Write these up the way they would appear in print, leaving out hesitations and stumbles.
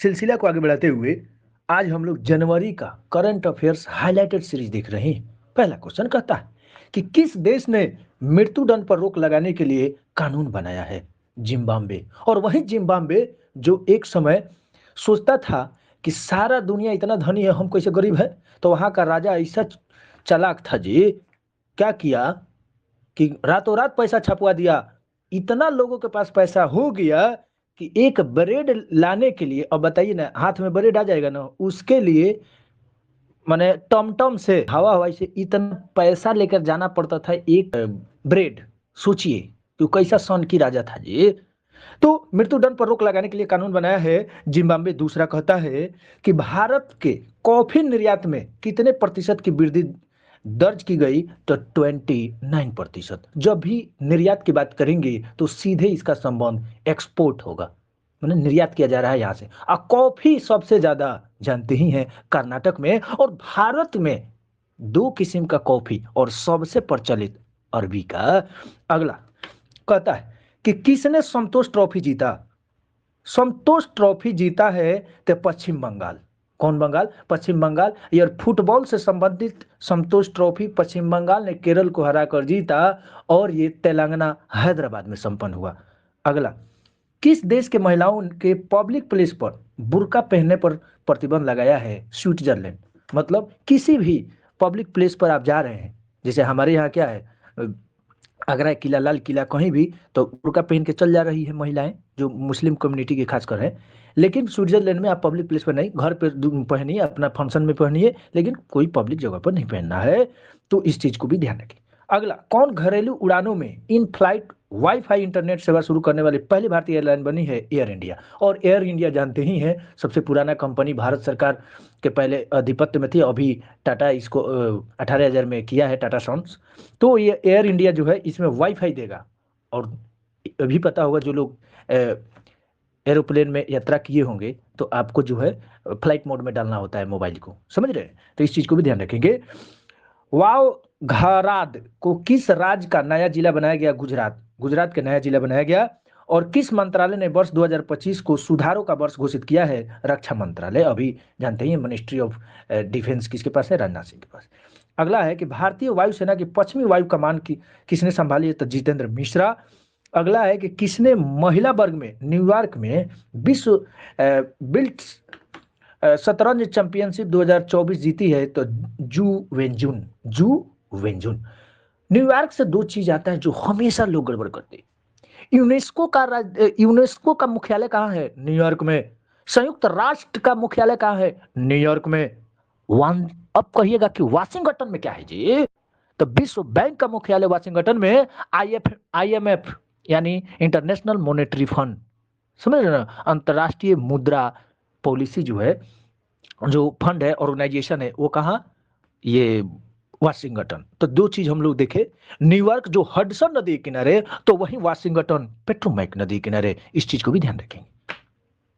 सिलसिला को आगे बढ़ाते हुए आज हम लोग जनवरी का करंट अफेयर्स हाइलाइटेड सीरीज देख रहे हैं। पहला क्वेश्चन कहता है कि किस देश ने मृत्युदंड पर रोक लगाने के लिए कानून बनाया है? जिम्बाब्वे। और वही जिम्बाब्वे जो एक समय सोचता था कि सारा दुनिया इतना धनी है, हम कैसे गरीब है। तो वहां का राजा ऐसा चालाक था जी, क्या किया कि रातों रात पैसा छपवा दिया। इतना लोगों के पास पैसा हो गया कि एक ब्रेड लाने के लिए, अब बताइए ना, हाथ में ब्रेड आ जाएगा ना, उसके लिए माने टमटम से हवा हवाई से इतना पैसा लेकर जाना पड़ता था एक ब्रेड। सोचिए कि कैसा सन की राजा था जी। तो मृत्युदंड पर रोक लगाने के लिए कानून बनाया है जिम्बाब्वे। दूसरा कहता है कि भारत के कॉफी निर्यात में कितने प्रतिशत की वृद्धि दर्ज की गई? तो 29%। जब भी निर्यात की बात करेंगे तो सीधे इसका संबंध एक्सपोर्ट होगा, मतलब निर्यात किया जा रहा है यहाँ से। और कॉफी सबसे ज्यादा जानते ही हैं कर्नाटक में, और भारत में दो किस्म का कॉफी और सबसे प्रचलित अरबी का। अगला कहता है कि किसने संतोष ट्रॉफी जीता? संतोष ट्रॉफी जीता है तो पश्चिम बंगाल। कौन बंगाल? पश्चिम बंगाल। यार फुटबॉल से संबंधित संतोष ट्रॉफी पश्चिम बंगाल ने केरल को हराकर जीता, और ये तेलंगाना हैदराबाद में संपन्न हुआ। अगला, किस देश के महिलाओं के पब्लिक प्लेस पर बुर्का पहनने पर प्रतिबंध लगाया है? स्विट्जरलैंड। मतलब किसी भी पब्लिक प्लेस पर आप जा रहे हैं, जैसे हमारे यहाँ क्या है, आगरा किला, लाल किला, कहीं भी तो बुर्का पहन के चल जा रही है महिलाएं, जो मुस्लिम कम्युनिटी की खासकर है। लेकिन स्विट्जरलैंड में आप पब्लिक प्लेस पर नहीं, घर पर पहनिए, अपना फंक्शन में पहनिए, लेकिन कोई पब्लिक जगह पर नहीं पहनना है। तो इस चीज को भी ध्यान रखें। अगला, कौन घरेलू उड़ानों में इन फ्लाइट वाईफाई इंटरनेट सेवा शुरू करने वाली पहली भारतीय एयरलाइन बनी है? Air India. और एयर इंडिया जानते ही हैं, सबसे पुराना कंपनी, भारत सरकार के पहले आधिपत्य में थी, अभी टाटा इसको 18,000 में किया है, टाटा सन्स। तो ये एयर इंडिया जो है इसमें वाईफाई देगा। और अभी पता होगा जो लोग एरोप्लेन में यात्रा किए होंगे, तो आपको जो है फ्लाइट मोड में डालना होता है मोबाइल को, समझ रहे हैं? तो इस चीज को भी ध्यान रखेंगे। वाव घराद को किस राज्य का नया जिला बनाया गया? गुजरात। गुजरात का नया जिला बनाया गया। और किस मंत्रालय ने वर्ष 2025 को सुधारों का वर्ष घोषित किया है? रक्षा मंत्रालय। अभी जानते ही मिनिस्ट्री ऑफ डिफेंस किसके पास है? राजनाथ सिंह के पास। अगला है कि भारतीय वायुसेना की पश्चिमी वायु कमान की किसने संभाली है? तो जितेंद्र मिश्रा। अगला है कि किसने महिला वर्ग में न्यूयॉर्क में विश्व बिल्ट शतरंज चैंपियनशिप 2024 जीती है? तो जू वेंजुन। जू वेंजुन। न्यूयॉर्क से दो चीज आता है जो हमेशा लोग गड़बड़ करते हैं। यूनेस्को का मुख्यालय कहाँ है? न्यूयॉर्क में। संयुक्त राष्ट्र का मुख्यालय कहाँ है? न्यूयॉर्क में। वन अब कहिएगा कि वाशिंगटन में क्या है जी? तो विश्व बैंक का मुख्यालय वाशिंगटन में। आईएमएफ यानी इंटरनेशनल मॉनेटरी फंड, समझ रहे ना, अंतरराष्ट्रीय मुद्रा पॉलिसी जो है, जो फंड है, ऑर्गेनाइजेशन है, वो कहाँ? ये वाशिंगटन। तो दो चीज हम लोग देखे, न्यूयॉर्क जो हडसन नदी के किनारे, तो वहीं वाशिंगटन पेट्रोमैक नदी के किनारे। इस चीज को भी ध्यान रखेंगे।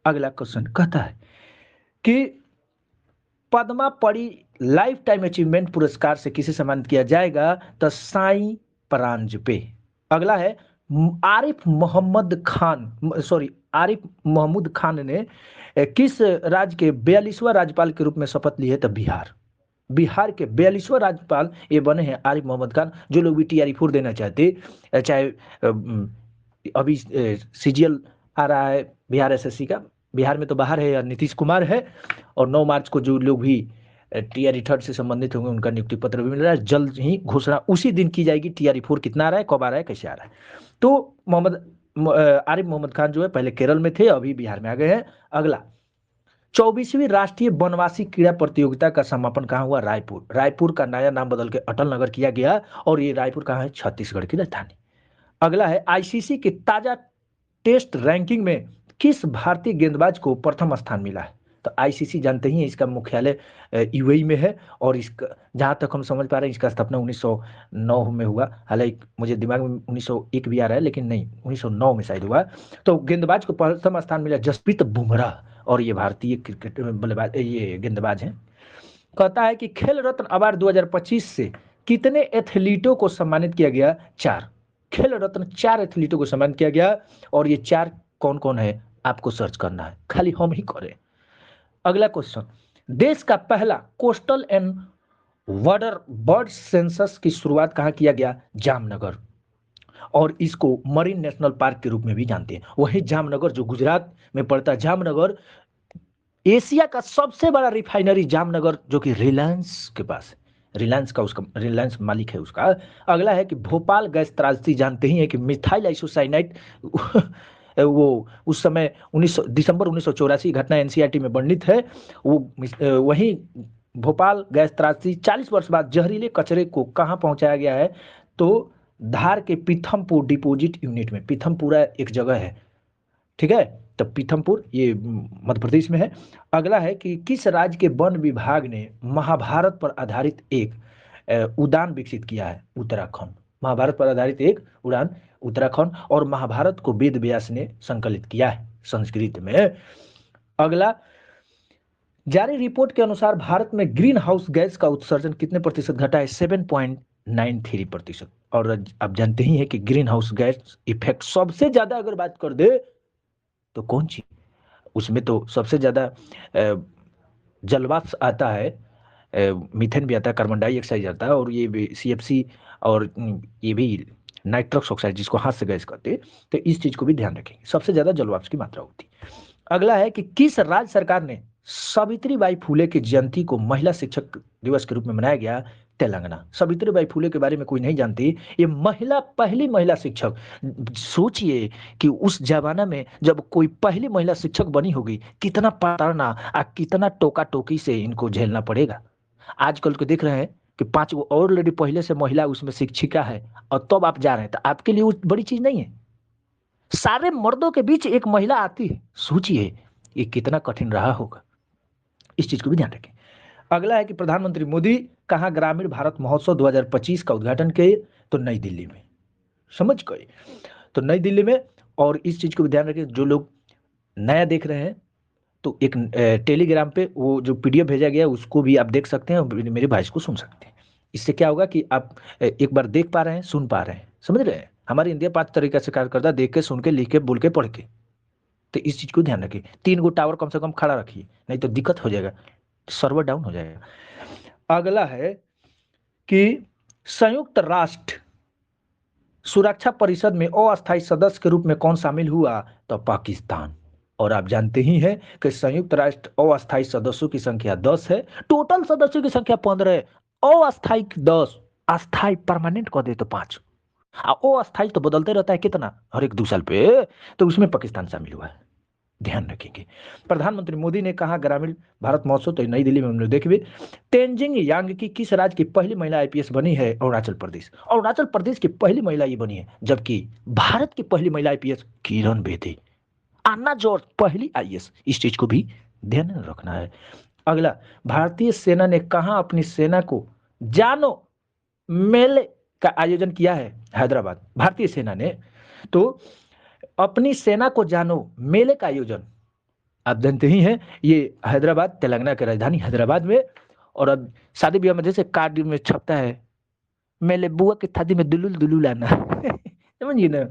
अगला क्वेश्चन कहता है कि पद्मा पड़ी लाइफ टाइम अचीवमेंट पुरस्कार से किसे सम्मानित किया जाएगा? तो साई परांजपे। अगला है आरिफ मोहम्मद खान ने किस राज्य के 42वां राज्यपाल के रूप में शपथ ली है? तो बिहार। बिहार के 42वां राज्यपाल ये बने हैं आरिफ मोहम्मद खान। जो लोग भी TRE 4 देना चाहते, चाहे अभी CGL आ रहा है बिहार SSC का, बिहार में तो बाहर है, या नीतीश कुमार है। और 9 मार्च को जो लोग भी TRE 3 से संबंधित होंगे उनका नियुक्ति पत्र भी मिल रहा है। जल्द ही घोषणा उसी दिन की जाएगी, TRE 4 कितना आ रहा है, कब आ रहा है, कैसे आ रहा है। तो आरिफ मोहम्मद खान जो है पहले केरल में थे, अभी बिहार में आ गए हैं। अगला, 24वीं राष्ट्रीय वनवासी क्रीड़ा प्रतियोगिता का समापन कहाँ हुआ? रायपुर। रायपुर का नया नाम बदल के अटल नगर किया गया, और ये रायपुर कहाँ है? छत्तीसगढ़ की राजधानी। अगला है ICC की ताजा टेस्ट रैंकिंग में किस भारतीय गेंदबाज को प्रथम स्थान मिला है? तो ICC जानते ही हैं, इसका मुख्यालय UAE में है। और इसका जहां तक हम समझ पा रहे हैं, इसका स्थापना 1909 में हुआ। हालांकि मुझे दिमाग में 1901 भी आ रहा है, लेकिन नहीं, 1909 में शायद हुआ। तो गेंदबाज को प्रथम स्थान मिला जसप्रीत बुमराह, और ये भारतीय क्रिकेट बल्लेबाज, ये गेंदबाज हैं। कहता है कि खेल रत्न अवार्ड 2025 से कितने एथलीटों को सम्मानित किया गया? 4। खेल रत्न 4 एथलीटों को सम्मानित किया गया। और ये 4 कौन कौन है आपको सर्च करना है, खाली हम ही करें। अगला क्वेश्चन, देश का पहला coastal and border bird census की शुरुआत कहाँ किया गया? जामनगर, और इसको मरीन नेशनल पार्क के रूप में भी जानते हैं। वही जामनगर जो गुजरात में पड़ता है, जामनगर एशिया का सबसे बड़ा रिफाइनरी जामनगर, जो कि रिलायंस के पास है। रिलायंस का उसका रिलायंस मालिक है उसका। अगला है कि भोपाल गैस त्रासदी, जानते ही हैं कि मिथाइल आइसोसाइनाइड वो उस समय 19 दिसंबर 1984 घटना एनसीईआरटी में वर्णित है। वो वही भोपाल गैस त्रासदी 40 वर्ष बाद जहरीले कचरे को कहाँ पहुंचाया गया है? तो धार के पीथमपुर डिपोजिट यूनिट में। पीथमपुरा एक जगह है, ठीक है, तो पीथमपुर ये मध्य प्रदेश में है। अगला है कि किस राज्य के वन विभाग ने महाभारत पर आधारित एक उद्यान विकसित किया है? उत्तराखंड। महाभारत पर आधारित एक उड़ान उत्तराखंड, और महाभारत को वेद व्यास ने संकलित किया है संस्कृत में। अगला, जारी रिपोर्ट के अनुसार भारत में ग्रीन हाउस गैस का उत्सर्जन कितने प्रतिशत घटा है? 7.93%। और आप जानते ही हैं कि ग्रीन हाउस गैस इफेक्ट सबसे ज्यादा अगर बात कर दे तो कौन सी, उसमें तो सबसे ज्यादा जलवाष्प आता है, मीथेन भी आता है, कार्बन डाइऑक्साइड आता है, और ये भी सीएफसी, और ये भी नाइट्रस ऑक्साइड जिसको हाथ से गैस कहते हैं। तो इस चीज को भी ध्यान रखेंगे, सबसे ज्यादा जलवाष्प की मात्रा होती है। अगला है कि किस राज्य सरकार ने सावित्रीबाई फुले की जयंती को महिला शिक्षक दिवस के रूप में मनाया गया? तेलंगाना। सावित्रीबाई फुले के बारे में कोई नहीं जानती, ये पहली महिला शिक्षक। सोचिए कि उस जमाना में जब कोई पहली महिला शिक्षक बनी होगी, कितना प्रताड़ना कितना टोका टोकी से इनको झेलना पड़ेगा। आजकल को देख रहे हैं कि 5 वो ऑलरेडी पहले से महिला उसमें शिक्षिका है, और तब आप जा रहे हैं, तो आपके लिए वो बड़ी चीज नहीं है। सारे मर्दों के बीच एक महिला आती है, सोचिए ये कितना कठिन रहा होगा। इस चीज को भी ध्यान रखें। अगला है कि प्रधानमंत्री मोदी कहाँ ग्रामीण भारत महोत्सव 2025 का उद्घाटन किए? तो नई दिल्ली में। समझ गए? तो नई दिल्ली में। और इस चीज को भी ध्यान रखें, जो लोग नया देख रहे हैं तो एक टेलीग्राम पे वो जो पीडीएफ भेजा गया उसको भी आप देख सकते हैं, और मेरे वॉइस को सुन सकते हैं। इससे क्या होगा कि आप एक बार देख पा रहे हैं, सुन पा रहे हैं, समझ रहे हैं। हमारी इंडिया 5 तरीके से कार्य करता है, देख के, सुन के, लिख के, बोल के, पढ़ के। तो इस चीज को ध्यान रखिए। 3 गो टावर कम से कम खड़ा रखिए, नहीं तो दिक्कत हो जाएगा, सर्वर डाउन हो जाएगा। अगला है कि संयुक्त राष्ट्र सुरक्षा परिषद में अस्थायी सदस्य के रूप में कौन शामिल हुआ? तो पाकिस्तान। और आप जानते ही हैं कि संयुक्त राष्ट्र अस्थायी सदस्यों की संख्या 10 है, टोटल सदस्यों की संख्या 15 है। अस्थायी 10, अस्थायी परमानेंट कह दे तो 5, अस्थायी तो बदलते रहता है कितना, हर एक 2 साल पे। तो उसमें पाकिस्तान शामिल हुआ है, ध्यान रखेंगे। प्रधानमंत्री मोदी ने कहा ग्रामीण भारत महोत्सव, तो नई दिल्ली में हम लोग देखे। तेंजिंग यांग किस राज्य की पहली महिला आईपीएस बनी है? अरुणाचल प्रदेश। अरुणाचल प्रदेश की पहली महिला ये बनी है, जबकि भारत की पहली महिला आईपीएस किरण बेदी, अन्ना जॉर्ज पहली आईएएस। इस चीज को भी ध्यान में रखना है। अगला, भारतीय सेना ने कहा अपनी सेना को जानो मेले का आयोजन किया है? हैदराबाद। भारतीय सेना ने तो अपनी सेना को जानो मेले का आयोजन, आप जानते ही हैं, ये हैदराबाद, तेलंगाना की राजधानी हैदराबाद में। और अब शादी ब्याह में जैसे कार्ड में छपता है, मेले बुआ की शादी में दुलुल दुलुल आना समझिए ना,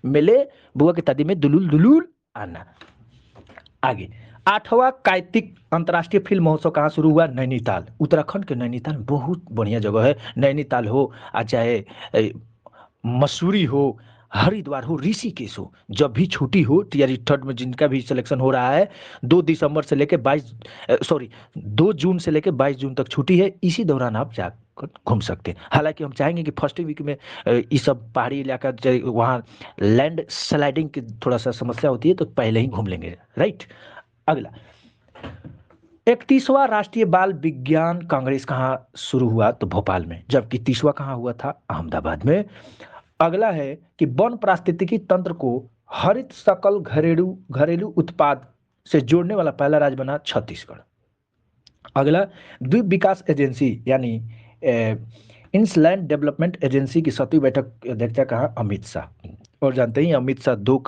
मेले बुआ की शादी में दुलुल दुलुल आना। आगे, 8वां कार्तिक अंतर्राष्ट्रीय फिल्म महोत्सव कहाँ शुरू हुआ? नैनीताल। उत्तराखंड के नैनीताल बहुत बढ़िया जगह है। नैनीताल हो, चाहे मसूरी हो, हरिद्वार हो, ऋषिकेश हो, जब भी छुट्टी हो, टीआरई थर्ड में जिनका भी सिलेक्शन हो रहा है, 2 दिसंबर से लेकर 2 जून से लेकर 22 जून तक छुट्टी है। इसी दौरान आप जाकर घूम सकते हैं। हालांकि हम चाहेंगे कि फर्स्ट वीक में ये सब पहाड़ी इलाका, वहाँ लैंड स्लाइडिंग की थोड़ा सा समस्या होती है, तो पहले ही घूम लेंगे, राइट। अगला, 31वां राष्ट्रीय बाल विज्ञान कांग्रेस कहाँ शुरू हुआ? तो भोपाल में। जबकि 30वां कहाँ हुआ था? अहमदाबाद में। अगला है कि वन पारिस्थितिकी तंत्र को हरित सकल घरेलू घरेलू उत्पाद से जोड़ने वाला पहला राज्य बना छत्तीसगढ़। अगला, द्वीप विकास एजेंसी यानी इंसलैंड डेवलपमेंट एजेंसी की 7वीं बैठक की अध्यक्षता कहा? अमित शाह। और जानते ही अमित शाह 2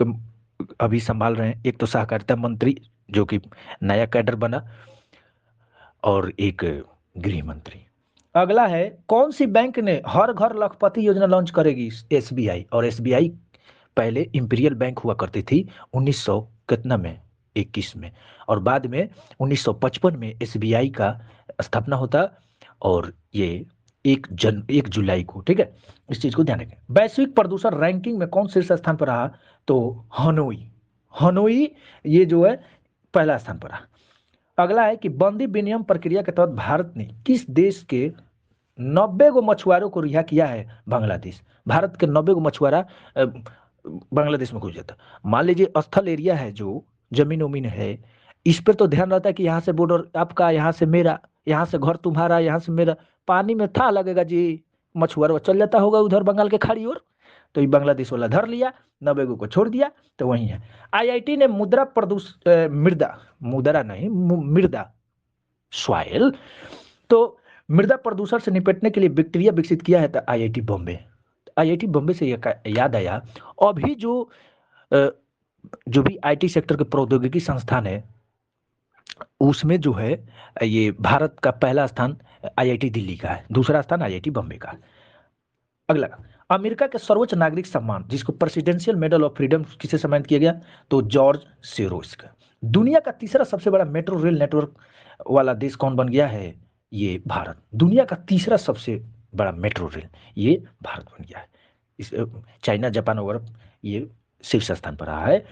अभी संभाल रहे हैं, एक तो सहकारिता मंत्री जो कि नया कैडर बना, और एक गृह मंत्री। अगला है, कौन सी बैंक ने हर घर लखपति योजना लॉन्च करेगी? एसबीआई। और एसबीआई पहले इंपीरियल बैंक हुआ करती थी 1900 कितना में, 1921 में, और बाद में 1955 में एसबीआई का स्थापना होता, और ये 1 जुलाई को, ठीक है। इस चीज को ध्यान रखें। वैश्विक प्रदूषण रैंकिंग में कौन शीर्ष स्थान पर रहा? तो हनोई, हनोई ये जो है पहला स्थान पर रहा। अगला है कि बंदी विनिमय प्रक्रिया के तहत भारत ने किस देश के 90 गो मछुआरों को रिहा किया है? बांग्लादेश। भारत के 90 गो मछुआरा बांग्लादेश में घुस जाता। मान लीजिए स्थल एरिया है, जो जमीन उमीन है, इस पर तो ध्यान रहता है कि यहाँ से बॉर्डर आपका, यहाँ से मेरा, यहाँ से घर तुम्हारा, यहाँ से मेरा। पानी में था लगेगा जी, मछुआरा चल जाता होगा उधर बंगाल के खाड़ी ओर, तो ये बांग्लादेश वाला धर लिया, 90 गो को छोड़ दिया, तो वही है। आईआईटी ने मृदा, मुद्रा नहीं, मृदा सॉइल, तो मृदा प्रदूषण से निपटने के लिए बैक्टीरिया विकसित किया है, आईआईटी बॉम्बे। आईआईटी बॉम्बे से याद आया, अभी जो भी आईटी सेक्टर के प्रौद्योगिकी संस्थान है, उसमें जो है ये भारत का पहला स्थान आईआईटी दिल्ली का है, दूसरा स्थान आईआईटी बॉम्बे का। अगला, अमेरिका के सर्वोच्च नागरिक सम्मान जिसको प्रेसिडेंशियल मेडल ऑफ फ्रीडम किसे सम्मानित किया गया? तो जॉर्ज सोरोस का। दुनिया का तीसरा सबसे बड़ा मेट्रो रेल नेटवर्क वाला देश कौन बन गया है? ये भारत। दुनिया का तीसरा सबसे बड़ा मेट्रो रेल ये भारत बन गया है। इस चाइना, जापान वगैरह ये शीर्ष स्थान पर रहा है।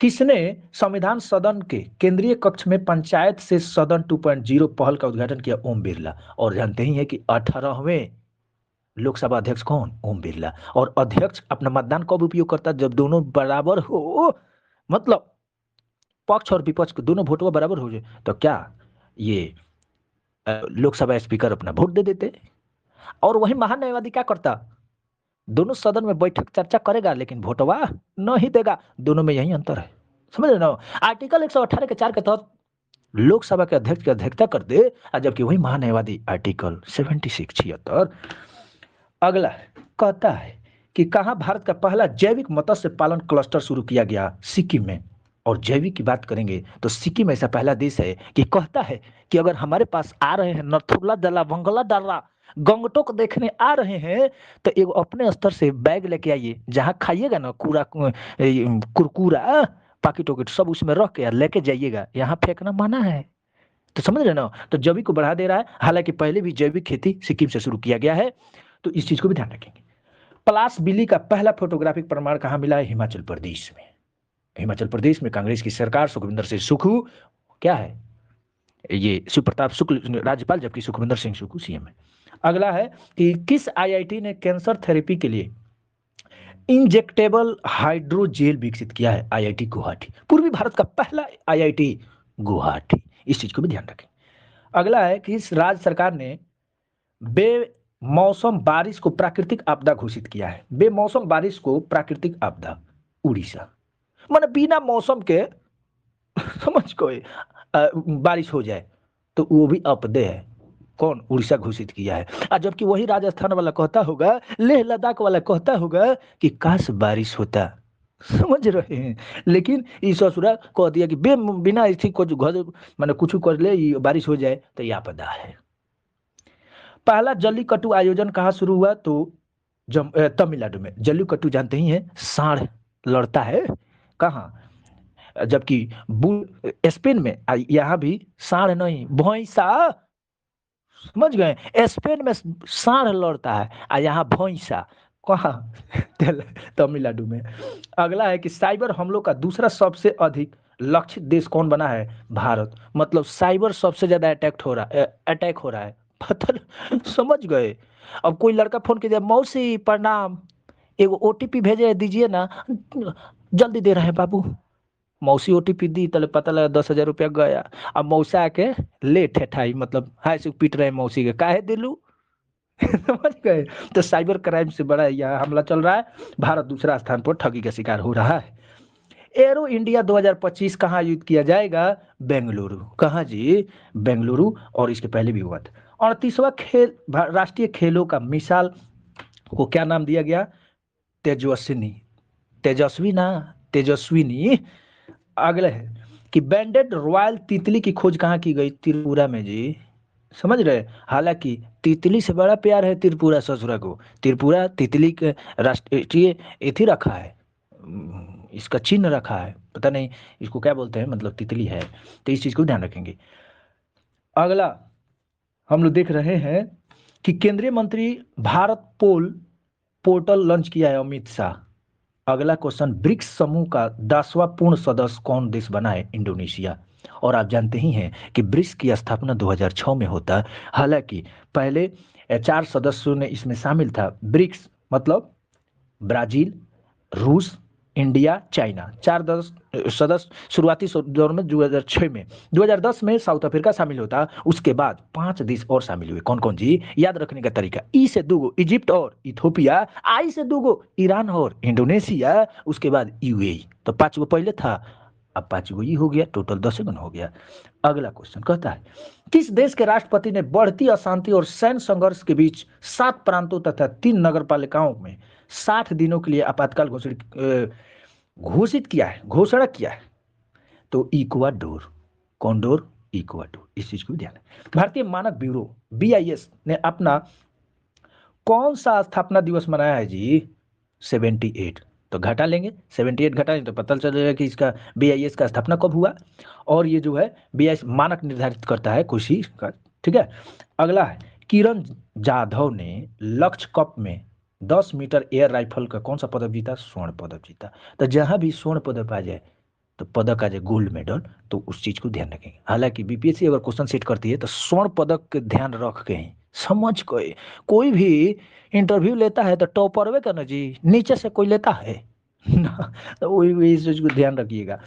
किसने संविधान सदन के केंद्रीय कक्ष में पंचायत से सदन 2.0 पहल का उद्घाटन किया? ओम बिरला। और जानते ही हैं कि 18वें लोकसभा अध्यक्ष कौन? ओम बिरला। और अध्यक्ष अपना मतदान कब उपयोग करता? जब दोनों बराबर हो, मतलब पक्ष और विपक्ष के दोनों वोटवा बराबर हो जाए, तो क्या ये लोकसभा स्पीकर अपना वोट दे देते। और वही महान्यायवादी क्या करता? दोनों सदन में बैठक चर्चा करेगा, लेकिन वोटवा नहीं देगा। दोनों में यही अंतर है, समझ रहे ना। आर्टिकल 118 के 4 के तहत लोकसभा के अध्यक्ष की अध्यक्षता कर दे, जबकि वही महान्यायवादी आर्टिकल 76 अगला कहता है कि कहां भारत का पहला जैविक मत्स्य पालन क्लस्टर शुरू किया गया? सिक्किम में। और जैविक की बात करेंगे तो सिक्किम ऐसा पहला देश है कि कहता है कि अगर हमारे पास आ रहे हैं नथुला दर्रा, बंगला दर्रा, गंगटोक देखने आ रहे हैं, तो एक अपने स्तर से बैग लेके आइए, जहां खाइएगा ना कुरकुरा पाकिट वकिट सब उसमें रख के लेके जाइएगा, यहाँ फेंकना मना है। तो समझ रहे ना, तो जैविक को बढ़ा दे रहा है। हालांकि पहले भी जैविक खेती सिक्किम से शुरू किया गया है, तो इस चीज को भी ध्यान रखेंगे। पलाश बिल्ली का पहला फोटोग्राफिक प्रमाण कहां मिला है? हिमाचल प्रदेश में। हिमाचल प्रदेश में कांग्रेस की सरकार, सुखविंदर सिंह सुक्खू क्या है, ये शिवप्रताप शुक्ल राज्यपाल, जबकि सुखविंदर सिंह सुक्खू सीएम है। अगला है कि किस आईआईटी ने कैंसर थेरेपी के लिए इंजेक्टेबल हाइड्रोजेल विकसित किया है? आईआईटी गुवाहाटी। पूर्वी भारत का पहला आईआईटी गुवाहाटी, इस चीज को भी ध्यान रखें। अगला है कि इस राज्य सरकार ने बेमौसम बारिश को प्राकृतिक आपदा घोषित किया है? बेमौसम बारिश को प्राकृतिक आपदा उड़ीसा। माने बिना मौसम के समझ कोई बारिश हो जाए तो वो भी आपदे है। कौन? उड़ीसा घोषित किया है। जबकि वही राजस्थान वाला कहता होगा, लेह लद्दाख वाला कहता होगा कि काश बारिश होता। समझ रहे हैं। लेकिन इस ससुरा कह दिया कि बिना इसी कुछ घर माने कुछ कर ले, ये बारिश हो जाए तो यह आपदा है। पहला जल्लीकट्टू आयोजन कहाँ शुरू हुआ? तो तमिलनाडु में। जल्लीकट्टू जानते ही हैं, सांड लड़ता है कहाँ? जबकि स्पेन में, यहाँ भी सांड नहीं भैंसा, समझ गए। स्पेन में सांड लड़ता है और यहाँ भैंसा कहाँ? तमिलनाडु में। अगला है कि साइबर हमलों का दूसरा सबसे अधिक लक्षित देश कौन बना है? भारत। मतलब साइबर सबसे ज्यादा अटैक हो रहा है, पता समझ गए। अब कोई लड़का फोन किया, मौसी प्रणाम, एगो ओटीपी भेजे दीजिए ना, जल्दी दे रहे हैं बाबू। मौसी ओटीपी दी, तले पता लगा 10,000 रुपया गया। अब मौसा आके ले ठेठाई, मतलब हाय से पीट रहे मौसी के, काहे दिलू। समझ गए। तो साइबर क्राइम से बड़ा यह हमला चल रहा है। भारत दूसरा स्थान पर ठगी का शिकार हो रहा है। एरो इंडिया 2025 कहाँ आयोजित किया जाएगा? बेंगलुरु। कहाँ जी? बेंगलुरु। और इसके पहले भी हुआ था। 38वां राष्ट्रीय खेलों का मिसाल को क्या नाम दिया गया? तेजस्विनी। तेजस्वी ना, तेजस्विनी। अगले है कि बैंडेड रॉयल तितली की खोज कहाँ की गई? त्रिपुरा में जी। समझ रहे। हालांकि तितली से बड़ा प्यार है त्रिपुरा ससुरा को। त्रिपुरा तितली के राष्ट्रीय एथी रखा है, इसका चिन्ह रखा है, पता नहीं इसको क्या बोलते हैं, मतलब तितली है, तो इस चीज को ध्यान रखेंगे। अगला हम लोग देख रहे हैं कि केंद्रीय मंत्री भारत पोर्टल लॉन्च किया है अमित शाह। अगला क्वेश्चन, ब्रिक्स समूह का 10वां पूर्ण सदस्य कौन देश बना है? इंडोनेशिया। और आप जानते ही हैं कि ब्रिक्स की स्थापना 2006 में होता है। हालांकि पहले 4 सदस्यों ने इसमें शामिल था। ब्रिक्स मतलब ब्राजील, रूस, इंडिया, चाइना, 4 दस सदस्य शुरुआती दौर में 2006 में। 2010 में साउथ अफ्रीका शामिल होता, उसके बाद 5 देश और शामिल हुए। कौन कौन जी? याद रखने का तरीका, ई से 2 इजिप्ट और इथोपिया, आई से 2 ईरान और इंडोनेशिया, उसके बाद यूएई। तो 5 पहले था, अब 5 ये हो गया, टोटल 10 हो गया। अगला क्वेश्चन कहता है, किस देश के राष्ट्रपति ने बढ़ती अशांति और सैन्य संघर्ष के बीच 7 प्रांतों तथा 3 नगर पालिकाओं में 60 दिनों के लिए आपातकाल घोषित किया है, घोषणा किया है? तो इक्वाडोर। कौंडोर, इक्वाडोर, इस चीज को ध्यान है। भारतीय मानक ब्यूरो बीआईएस ने अपना कौन सा स्थापना दिवस मनाया है जी? 78। तो घटा लेंगे, 78 घटाएंगे तो पता चलेगा कि इसका बीआईएस का स्थापना कब हुआ। और ये जो है बीआईएस मानक निर्धारित करता है खुशी का, ठीक है। अगला है, किरण जाधव ने लक्ष्य कप में 10 मीटर एयर राइफल का कौन सा पदक जीता? स्वर्ण पदक जीता। तो जहां भी स्वर्ण पदक आ जाए, तो पदक आ जाए गोल्ड मेडल, तो उस चीज को ध्यान रखेंगे। हालांकि बीपीएससी अगर क्वेश्चन सेट करती है तो स्वर्ण पदक के ध्यान रख के ही समझ के, कोई भी इंटरव्यू लेता है तो टॉपर का ना जी, नीचे से कोई लेता है ना, तो वही इस चीज को ध्यान रखिएगा।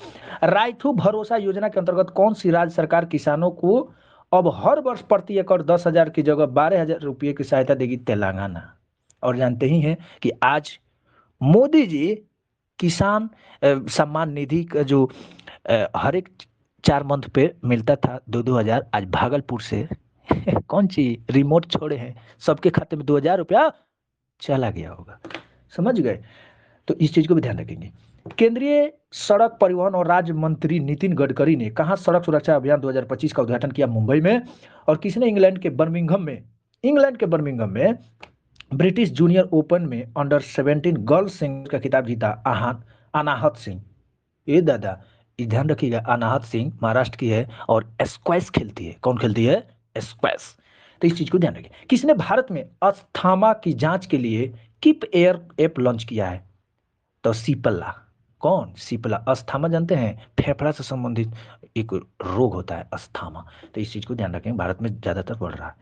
राइतु भरोसा योजना के अंतर्गत कौन सी राज्य सरकार किसानों को अब हर वर्ष प्रति एकड़ 10,000 की जगह 12,000 रुपये की सहायता देगी? तेलंगाना। और जानते ही हैं कि आज मोदी जी किसान सम्मान निधि का जो हर एक 4 मंथ पे मिलता था 2-2 हजार, आज भागलपुर से कौन सी रिमोट छोड़े हैं, सबके खाते में 2,000 रुपया चला गया होगा, समझ गए? तो इस चीज को भी ध्यान रखेंगे। केंद्रीय सड़क परिवहन और राज्य मंत्री नितिन गडकरी ने कहा सड़क सुरक्षा अभियान 2025 का उद्घाटन किया? मुंबई में। और किसने इंग्लैंड के बर्मिंघम में ब्रिटिश जूनियर ओपन में अंडर 17 गर्ल्स सिंगल्स का खिताब जीता? अनाहत सिंह। ये दादा, ये ध्यान रखिएगा, अनाहत सिंह महाराष्ट्र की है और स्क्वैश खेलती है। कौन खेलती है? स्क्वैश। तो इस चीज को ध्यान रखिए। किसने भारत में अस्थमा की जांच के लिए किप एयर ऐप लॉन्च किया है? तो सिपला। कौन? सिपला। अस्थमा जानते हैं, फेफड़ा से संबंधित एक रोग होता है अस्थमा। तो इस चीज को ध्यान रखें, भारत में ज्यादातर बढ़ रहा है।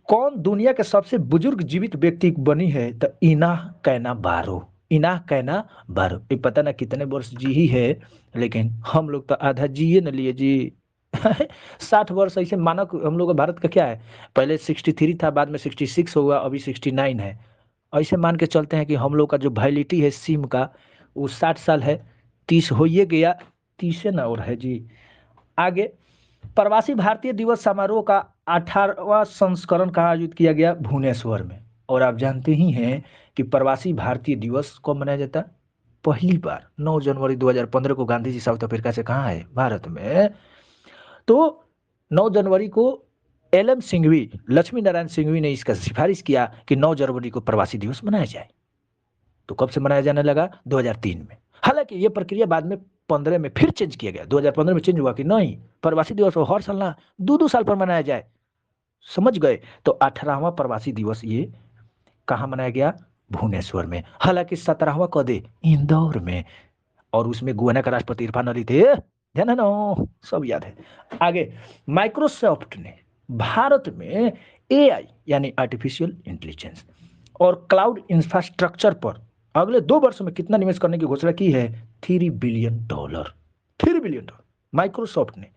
कौन दुनिया के सबसे बुजुर्ग जीवित व्यक्ति बनी है? तो इना कैना बारो। इना कैना बारो, ये पता ना कितने वर्ष जी ही है, लेकिन हम लोग तो आधा जिए न लिए जी। 60 वर्ष ऐसे मानक हम लोग का भारत का क्या है, पहले 63 था, बाद में 66 हुआ, अभी 69 है। ऐसे मान के चलते हैं कि हम लोग का जो वैलिडिटी है सिम का, वो 60 साल है, 30 हो ही गया, 30 ना और है जी। आगे, प्रवासी भारतीय दिवस समारोह का 18वां संस्करण कहाँ आयोजित किया गया? भुवनेश्वर में। और आप जानते ही हैं कि प्रवासी भारतीय दिवस कब मनाया जाता है? पहली बार 9 जनवरी 2015 को गांधी जी साउथ अफ्रीका से कहाँ है? भारत में। तो 9 जनवरी को एलएम सिंघवी, लक्ष्मी नारायण सिंघवी ने इसका सिफारिश किया कि 9 जनवरी को प्रवासी दिवस मनाया जाए। तो कब से मनाया जाने लगा? 2003 में। हालांकि ये प्रक्रिया बाद में 15 में फिर चेंज किया गया। 2015 में चेंज हुआ कि नहीं, प्रवासी दिवस हर साल ना, 2-2 साल पर मनाया जाए, समझ गए? तो 18वां प्रवासी दिवस ये कहाँ मनाया गया? भुवनेश्वर में। हालांकि 17वां कद इंदौर में, और उसमें गुयाना का राष्ट्रपति इरफान अली थे, ध्यान है ना, सब याद है। आगे, माइक्रोसॉफ्ट ने भारत में एआई यानी आर्टिफिशियल इंटेलिजेंस और क्लाउड इंफ्रास्ट्रक्चर पर अगले 2 वर्षों में कितना निवेश करने की घोषणा की है? $3 बिलियन। $3 बिलियन माइक्रोसॉफ्ट ने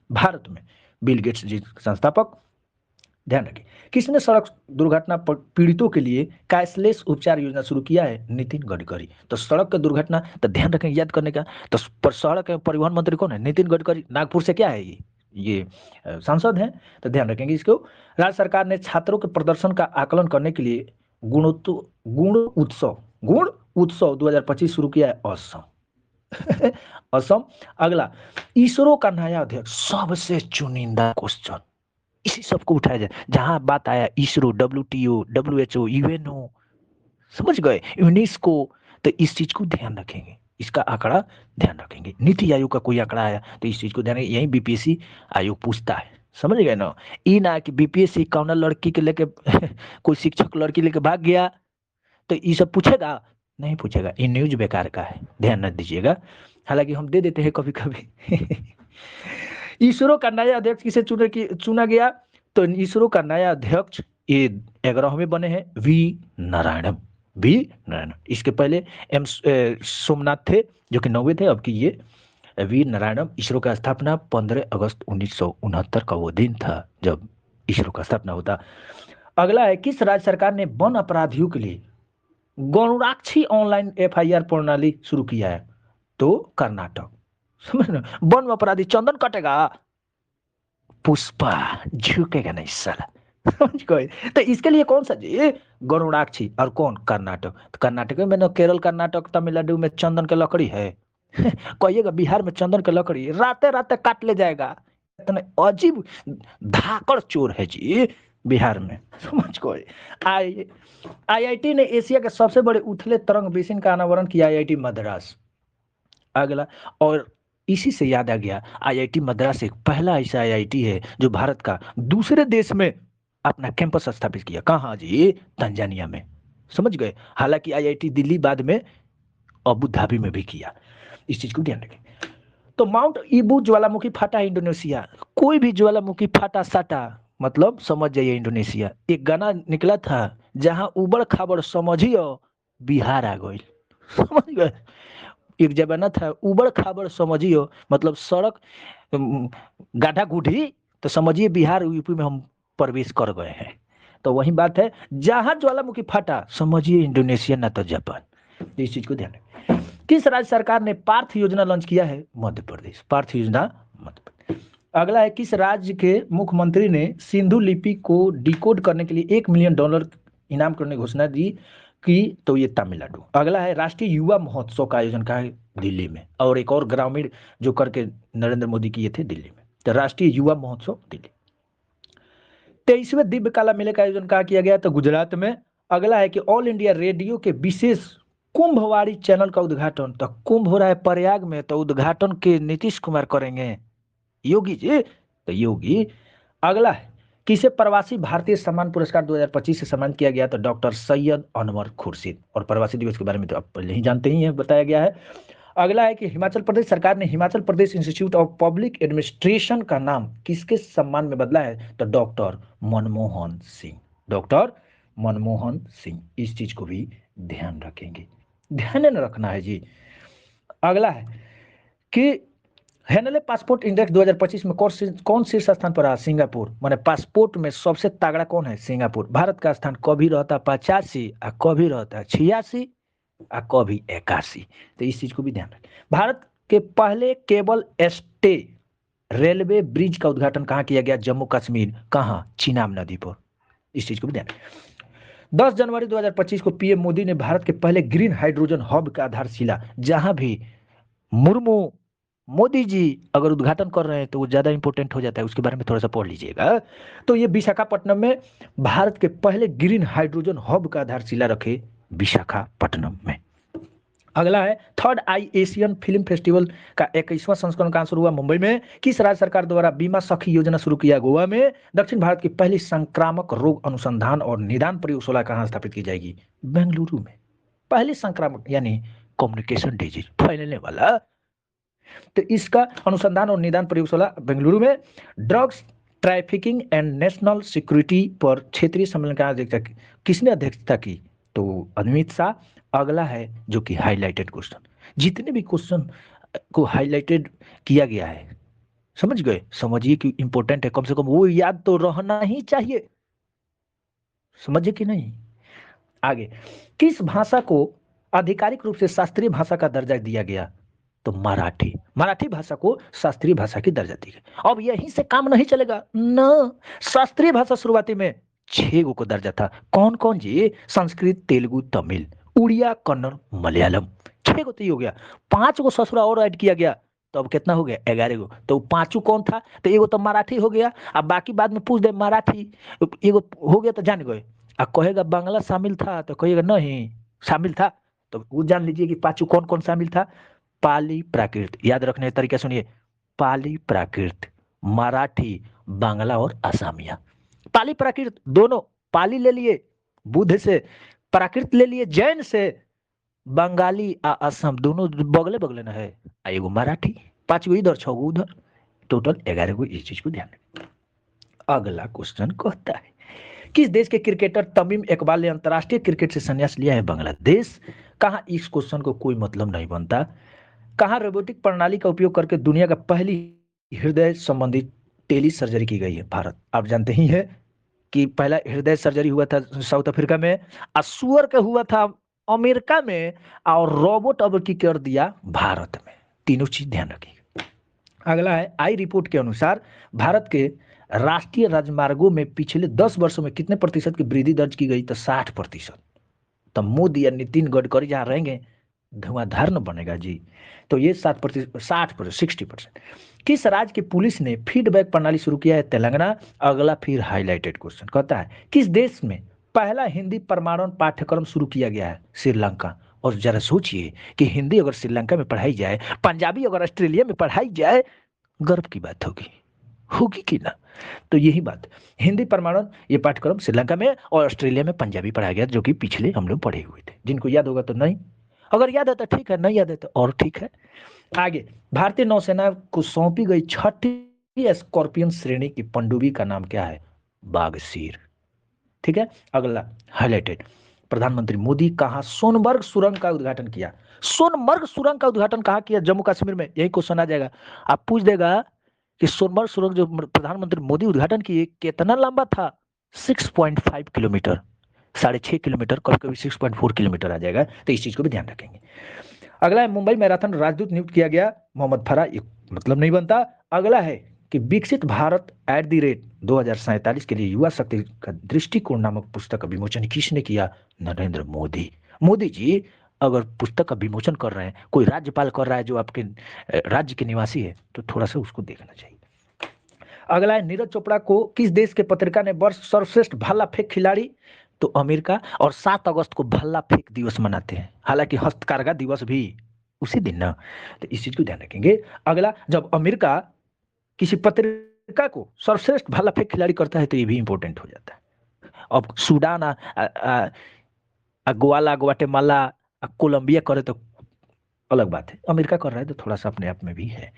भारत में। बिल गेट्स जी संस्थापक। ध्यान रखिए, किसने सड़क दुर्घटना पीड़ितों के लिए कैशलेस उपचार योजना शुरू किया है? नितिन गडकरी। तो सड़क की दुर्घटना, तो ध्यान रखें, याद करने का। तो पर सड़क एवं परिवहन मंत्री कौन है? नितिन गडकरी। नागपुर से क्या है ये सांसद हैं, तो ध्यान रखेंगे इसको। राज्य सरकार ने छात्रों के प्रदर्शन का आकलन करने के लिए गुण उत्सव 2025 शुरू किया है? असम। असम। अगला, इसरो का नया अध्यक्ष, सबसे चुनिंदा क्वेश्चन, इसी सबको उठाया जाए। जहां बात आया इसरो, WTO, WHO, UNO, समझ गए, यूनेस्को, तो इस चीज को ध्यान रखेंगे, इसका आंकड़ा ध्यान रखेंगे। नीति आयोग का कोई आंकड़ा आया तो इस चीज को ध्यान, यही बीपीएससी आयोग पूछता है, समझ गए ना। ई ना कि बीपीएससी कौन लड़की के लेके कोई शिक्षक लड़की लेके भाग गया तो ये सब पूछेगा, नहीं पूछेगा। ये न्यूज बेकार का है, ध्यान न दीजिएगा। हालांकि हम दे देते हैं कभी कभी। इसरो का नया अध्यक्ष किसे चुना गया, तो इसरो का नया अध्यक्ष ये 11वें बने हैं वी नारायणन। वी नारायणन, इसके पहले सोमनाथ थे जो कि 9वें थे, अब की ये वी नारायणन। इसरो का स्थापना 15 अगस्त 1969 का वो दिन था जब इसरो का स्थापना होता। अगला है, किस राज्य सरकार ने वन अपराधियों के लिए गौराक्षी ऑनलाइन एफआईआर प्रणाली शुरू किया है, तो कर्नाटक। समझ ना, वन अपराधी चंदन कटेगा, पुष्पा झुकेगा नहीं साला। समझ गए। तो इसके लिए कौन सा जी, गरुड़ाक्षी, और कौन, कर्नाटक। तो कर्नाटक में ना, केरल कर्नाटक तमिलनाडु में चंदन की लकड़ी है। कहिएगा बिहार में चंदन की लकड़ी राते राते काट ले जाएगा। इतने अजीब धाकड़ चोर है जी बिहार में, समझ गए। आईआईटी ने एशिया के सबसे बड़े उथले तरंग बेसिन का अनावरण किया, आईआईटी मद्रास। अगला, और इसी से याद आ गया, आईआईटी मद्रास एक पहला ऐसा आईआईटी है जो भारत का दूसरे देश में अपना कैंपस स्थापित किया। कहाँ जी, तंजानिया में, समझ गए। हालांकि आईआईटी दिल्ली बाद में अबू धाबी में भी किया, इस चीज को ध्यान रखें। तो माउंट ईबू ज्वालामुखी फाटा इंडोनेशिया, कोई भी ज्वालामुखी फाटा साटा मतलब समझ जाइए इंडोनेशिया। एक गाना निकला था, जहां उबड़ खाबड़ समझियो बिहार आ गई, समझ गए। एक जमाना था उबड़ खाबड़ समझियो मतलब सड़क गाढ़ा गुढ़ी, तो समझिए बिहार यूपी में हम प्रवेश कर गए हैं। तो वही बात है, जहां ज्वालामुखी फटा समझिए इंडोनेशिया ना तो जापान। इस चीज को ध्यान रखें। किस राज्य सरकार ने पार्थ योजना लॉन्च किया है, मध्य प्रदेश। पार्थ योजना मध्य प्रदेश। अगला है, किस राज्य के मुख्यमंत्री ने सिंधु लिपि को डिकोड करने के लिए $1 मिलियन इनाम करने की घोषणा दी की, तो ये तमिलनाडु। अगला है, राष्ट्रीय युवा महोत्सव का आयोजन कहा है, दिल्ली में। और एक और ग्रामीण जो करके नरेंद्र मोदी किए थे दिल्ली में, तो राष्ट्रीय युवा महोत्सव दिल्ली। 23वें दिव्य कला मेले का आयोजन कहा किया गया, तो गुजरात में। अगला है कि ऑल इंडिया रेडियो के विशेष कुंभवाड़ी चैनल का उद्घाटन, तो कुंभ हो रहा है प्रयाग में, तो उद्घाटन के नीतीश कुमार करेंगे, योगी जी, तो योगी। अगला है, किसे प्रवासी भारतीय सम्मान पुरस्कार 2025 से सम्मानित किया गया, तो डॉक्टर सैयद अनवर खुर्शीद। और प्रवासी दिवस के बारे में तो आप पहले ही जानते ही हैं, बताया गया है। अगला है कि हिमाचल प्रदेश सरकार ने Himachal Pradesh institute of public administration का नाम किसके सम्मान में बदला है, तो डॉक्टर मनमोहन सिंह। डॉक्टर मनमोहन सिंह, इस चीज को भी ध्यान रखेंगे, ध्यान न रखना है जी। अगला है कि हेनले पासपोर्ट इंडेक्स 2025 में कौन शीर्ष स्थान पर रहा, सिंगापुर। माने पासपोर्ट में सबसे तगड़ा कौन है, सिंगापुर। भारत का स्थान कभी रहता 85 और कभी रहता 86 और कभी 81। तो इस चीज को भी ध्यान रखें। भारत के पहले केबल स्टे रेलवे ब्रिज का उद्घाटन कहाँ किया गया, जम्मू कश्मीर। कहाँ, चिनाब नदी पर। इस चीज को भी ध्यान रखें। 10 जनवरी 2025 को पीएम मोदी ने भारत के पहले ग्रीन हाइड्रोजन हब का आधारशिला, जहां भी मुर्मू मोदी जी अगर उद्घाटन कर रहे हैं तो वो ज्यादा इंपॉर्टेंट हो जाता है, उसके बारे में थोड़ा सा पढ़ लीजिएगा। तो ये विशाखापट्टनम में भारत के पहले ग्रीन हाइड्रोजन हब का आधारशिला रखे, विशाखापट्टनम में। अगला है, थर्ड आई एशियन फिल्म फेस्टिवल का 21वां संस्करण कहां शुरू हुआ, मुंबई में। किस राज्य सरकार द्वारा बीमा सखी योजना शुरू किया, गोवा में। दक्षिण भारत की पहली संक्रामक रोग अनुसंधान और निदान प्रयोगशाला कहां स्थापित की जाएगी, बेंगलुरु में। पहली संक्रामक यानी कम्युनिकेशन डिजीज फैलने वाला, तो इसका अनुसंधान और निदान प्रयोगशाला बेंगलुरु में। Drugs trafficking and national security पर क्षेत्रीय सम्मेलन का अध्यक्षता किसने अध्यक्षता की, तो अमित शाह। अगला है जो कि हाईलाइटेड क्वेश्चन, जितने भी क्वेश्चन को हाईलाइटेड किया गया है, समझ गए, समझिए कि इंपॉर्टेंट है, कम से कम वो याद तो रहना ही चाहिए, समझे कि नहीं। आगे, किस भाषा को आधिकारिक रूप से शास्त्रीय भाषा का दर्जा दिया गया, तो मराठी। मराठी भाषा को शास्त्रीय भाषा की दर्जा दी गई। अब यहीं से काम नहीं चलेगा ना, शास्त्रीय भाषा शुरुआती में 6 को दर्जा था। कौन कौन जी, संस्कृत, तेलुगु, तमिल, उड़िया, कन्नड़, मलयालम। 6 तो ये हो गया, 5 को ससुरा और ऐड किया गया, तो अब कितना हो गया, 11 को। तो 5 कौन था, तो एगो तो मराठी हो गया। अब बाकी बाद में पूछ दे मराठी एगो हो गया तो जान गए। अब कहेगा बांग्ला शामिल था, तो कहेगा नहीं शामिल था, तो वो जान लीजिए कि पांचों कौन कौन शामिल था। पाली प्राकृत, याद रखने का तरीका सुनिए, पाली प्राकृत, मराठी, बांग्ला और असमिया। पाली प्राकृत दोनों, पाली ले लिए बुद्ध से, प्राकृत ले लिए जैन से, बंगाली असम दोनों बगले बगले ना है, एगो मराठी, पांच गो इधर, छह गो उधर, टोटल 11 गो। इस चीज को ध्यान रखें। अगला क्वेश्चन कहता है, किस देश के क्रिकेटर तमीम इकबाल ने अंतरराष्ट्रीय क्रिकेट से संन्यास लिया है? बांग्लादेश। कहा इस क्वेश्चन को कोई मतलब नहीं बनता। कहा रोबोटिक प्रणाली का उपयोग करके दुनिया का पहली हृदय संबंधी टेली सर्जरी की गई है? भारत। आप जानते ही हैं कि पहला हृदय सर्जरी हुआ था साउथ अफ्रीका में, सुअर का हुआ था अमेरिका में, और रोबोट अब की कर दिया भारत में। तीनों चीज ध्यान रखिए। अगला है, आई रिपोर्ट के अनुसार भारत के राष्ट्रीय राजमार्गों में पिछले 10 वर्षों में कितने प्रतिशत की वृद्धि दर्ज की गई? तो 60%। तो मोदी या नितिन गडकरी जहां रहेंगे धुआंधार न बनेगा जी। तो ये 7%, 60%, 60%। किस राज्य की पुलिस ने फीडबैक प्रणाली शुरू किया है? तेलंगाना। अगला फिर हाईलाइटेड क्वेश्चन कहता है, किस देश में पहला हिंदी प्रमाणन पाठ्यक्रम शुरू किया गया है? श्रीलंका। और जरा सोचिए कि हिंदी अगर श्रीलंका में पढ़ाई जाए, पंजाबी अगर ऑस्ट्रेलिया में पढ़ाई जाए, गर्व की बात होगी, होगी कि ना? तो यही बात, हिंदी प्रमाणन ये पाठ्यक्रम श्रीलंका में और ऑस्ट्रेलिया में पंजाबी पढ़ाया गया, जो कि पिछले हम लोग पढ़े हुए थे। जिनको याद होगा तो नहीं, अगर याद है तो ठीक है, नहीं याद है तो और ठीक है। आगे, भारतीय नौसेना को सौंपी गई छठी स्कॉर्पियन श्रेणी की पनडुब्बी का नाम क्या है? बागसीर। ठीक है। अगला हाईलाइटेड, प्रधानमंत्री मोदी कहा सोनबर्ग सुरंग का उद्घाटन किया? सोनबर्ग सुरंग का उद्घाटन कहा किया? जम्मू कश्मीर में। यही क्वेश्चन आ जाएगा, आप पूछ देगा कि सोनबर्ग सुरंग जो प्रधानमंत्री मोदी उद्घाटन किए कितना लंबा था? 6.5 किलोमीटर, 6.5 किलोमीटर, कभी कभी 6.4 किलोमीटर आ जाएगा। तो इस चीज को भी ध्यान रखेंगे। अगला है, मुंबई मैराथन राजदूत नियुक्त किया गया मोहम्मद फरा। ये मतलब नहीं बनता। अगला है कि विकसित भारत @ 2047 के लिए युवा शक्ति का दृष्टिकोण नामक पुस्तक का विमोचन किसने किया? नरेंद्र मोदी। मोदी जी अगर पुस्तक का विमोचन कर रहे हैं, कोई राज्यपाल कर रहा है जो आपके राज्य के निवासी है, तो थोड़ा सा उसको देखना चाहिए। अगला है, नीरज चोपड़ा को किस देश के पत्रिका ने वर्ष सर्वश्रेष्ठ भाला फेंक खिलाड़ी? तो अमेरिका। और 7 अगस्त को भाला फेंक दिवस मनाते हैं, हालांकि हस्तकरघा दिवस भी उसी दिन ना। तो इस चीज को ध्यान रखेंगे। अगला, जब अमेरिका किसी पत्रिका को सर्वश्रेष्ठ भाला फेंक खिलाड़ी करता है तो ये भी इंपॉर्टेंट हो जाता है। अब सूडान, ग्वाला, ग्वाटेमाला, कोलंबिया करे तो अलग बात है, अमेरिका कर रहा है तो थोड़ा सा अपने आप में भी है।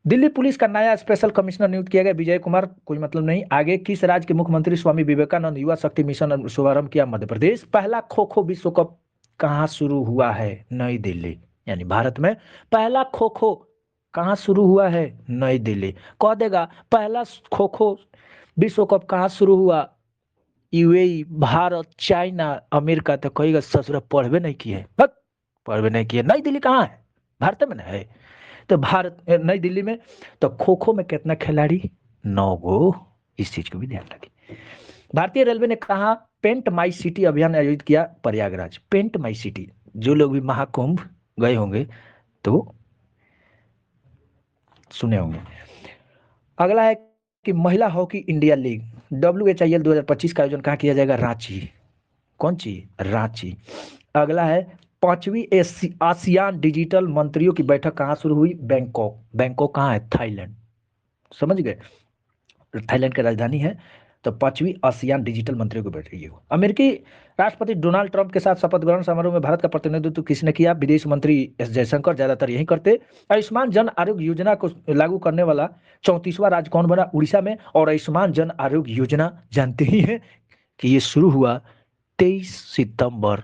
दिल्ली पुलिस का नया स्पेशल कमिश्नर नियुक्त किया गया, विजय कुमार। कोई मतलब नहीं। आगे, किस राज्य के मुख्यमंत्री स्वामी विवेकानंद युवा शक्ति मिशन शुभारंभ किया? मध्य प्रदेश। पहला खो खो विश्व कप कहाँ शुरू हुआ है? नई दिल्ली, यानी भारत में पहला खो खो कहाँ शुरू हुआ है? नई दिल्ली। कह देगा पहला खो खो विश्व कप कहाँ शुरू हुआ? UAE, Bharat, China, America. तो कहेगा ससुरा पढ़वे नहीं किए, पढ़वे नहीं किए। नई दिल्ली कहाँ है? भारत में ना है। तो भारत नई दिल्ली में। तो खो खो में कितना खिलाड़ी? 9 गो। इस चीज को भी ध्यान रखें। भारतीय रेलवे ने कहा पेंट माई सिटी अभियान आयोजित किया? प्रयागराज। पेंट माई सिटी, जो लोग भी महाकुंभ गए होंगे तो सुने होंगे। अगला है कि महिला हॉकी इंडिया लीग WHIL 2025 का आयोजन कहाँ किया जाएगा? रांची। कौन सी? रांची। अगला है, 5वीं आसियान डिजिटल मंत्रियों की बैठक कहाँ शुरू हुई? बैंकॉक। बैंकॉक कहाँ है? थाईलैंड। समझ गए, थाईलैंड की राजधानी है। तो 5वीं आसियान डिजिटल मंत्रियों की बैठक ये हुई। अमेरिकी राष्ट्रपति डोनाल्ड ट्रंप के साथ शपथ ग्रहण समारोह में भारत का प्रतिनिधित्व किसने किया? विदेश मंत्री एस जयशंकर, ज्यादातर यही करते। आयुष्मान जन आरोग्य योजना को लागू करने वाला 34वां राज्य कौन बना? उड़ीसा में। और आयुष्मान जन आरोग्य योजना जानते ही हैं कि ये शुरू हुआ 23 सितंबर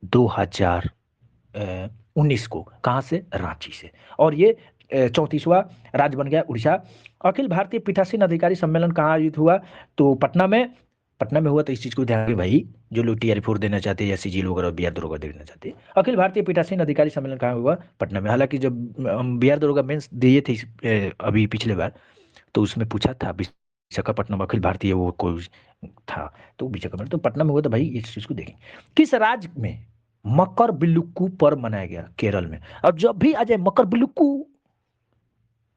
2019 को। कहाँ से? रांची से। और ये 34वां राज्य बन गया उड़ीसा। अखिल भारतीय पीठासीन अधिकारी सम्मेलन कहाँ आयोजित हुआ? तो पटना में। पटना में हुआ। तो इस चीज को ध्यान रखिए भाई, जो लोग TR4 देना चाहते हैं या CGL वगैरह बिहार दरोगा देना चाहते हैं। अखिल भारतीय पीठासीन अधिकारी सम्मेलन कहाँ हुआ? पटना में। हालांकि जब हम बिहार दरोगा मेंस दिए थे अभी पिछले बार, तो उसमें पूछा था विशाखापट्टनम अखिल भारतीय वो कोई था, तो विशाखापट्टनम तो पटना में हुआ। तो भाई इस चीज को देखें। किस राज्य में मकर बिल्लुक्कू पर्व मनाया गया? केरल में। और जब भी आ जाए मकर बिल्लुक्कू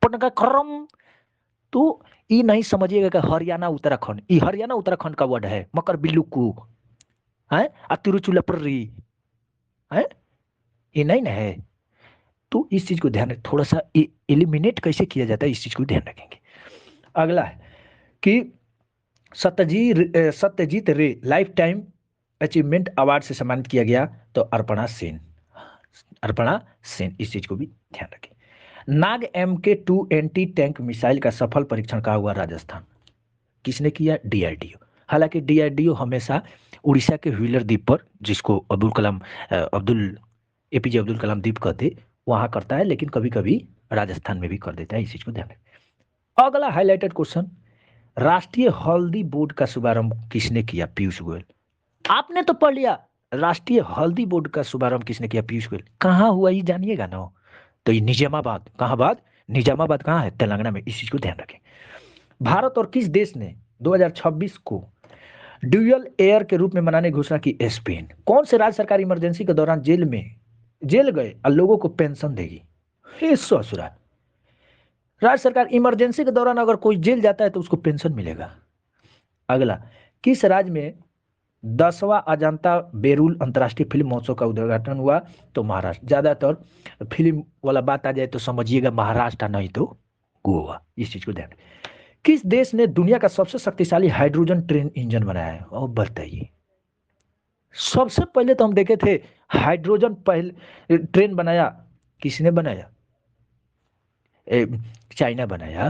पटनाकरम, तो ये नहीं समझिएगा कि हरियाणा उत्तराखंड, ये हरियाणा उत्तराखंड का वर्ड है मकर बिल्लुक्कू है। तिरुचुलापल्ली है, ये नहीं ना है। तो इस चीज को ध्यान थोड़ा सा एलिमिनेट कैसे किया जाता है, इस चीज को ध्यान रखेंगे। अगला है कि सत्यजीत रे लाइफ टाइम अचीवमेंट अवार्ड से सम्मानित किया गया, तो अर्पणा सेन, इस चीज को भी ध्यान रखें। नाग MK2 एंटी टैंक मिसाइल का सफल परीक्षण कहाँ हुआ? राजस्थान। किसने किया? DRDO। हालांकि DRDO हमेशा उड़ीसा के व्हीलर द्वीप पर, जिसको अब्दुल APJ अब्दुल कलाम द्वीप कहते, वहां करता है, लेकिन कभी कभी राजस्थान में भी कर देता है, इस चीज को ध्यान रखें। अगला हाईलाइटेड क्वेश्चन, राष्ट्रीय हल्दी बोर्ड का शुभारंभ किसने किया? पीयूष गोयल। आपने तो पढ़ लिया, राष्ट्रीय हल्दी बोर्ड का शुभारंभ किसने किया? पीयूष गोयल। कहाँ हुआ ये जानिएगा ना, तो ये निजामाबाद। कहाँ बात? निजामाबाद कहाँ है? तेलंगाना में, इस चीज को ध्यान रखें। भारत और किस देश ने 2026 को ड्यूअल एयर के रूप में मनाने की घोषणा की? स्पेन। कौन से राज्य सरकार इमरजेंसी के दौरान जेल गए और लोगों को पेंशन देगी? हे ससुरा, राज्य सरकार इमरजेंसी के दौरान अगर कोई जेल जाता है तो उसको पेंशन मिलेगा। अगला, किस राज्य में 10वां अजंता बेरुल अंतर्राष्ट्रीय फिल्म महोत्सव का उद्घाटन हुआ? तो महाराष्ट्र। ज्यादातर फिल्म वाला बात आ जाए तो समझिएगा महाराष्ट्र, नहीं तो गोवा, इस चीज को ध्यान। किस देश ने दुनिया का सबसे शक्तिशाली हाइड्रोजन ट्रेन इंजन बनाया है? और बताइए। सबसे पहले तो हम देखे थे हाइड्रोजन पहले ट्रेन बनाया, किसने बनाया? चाइना बनाया,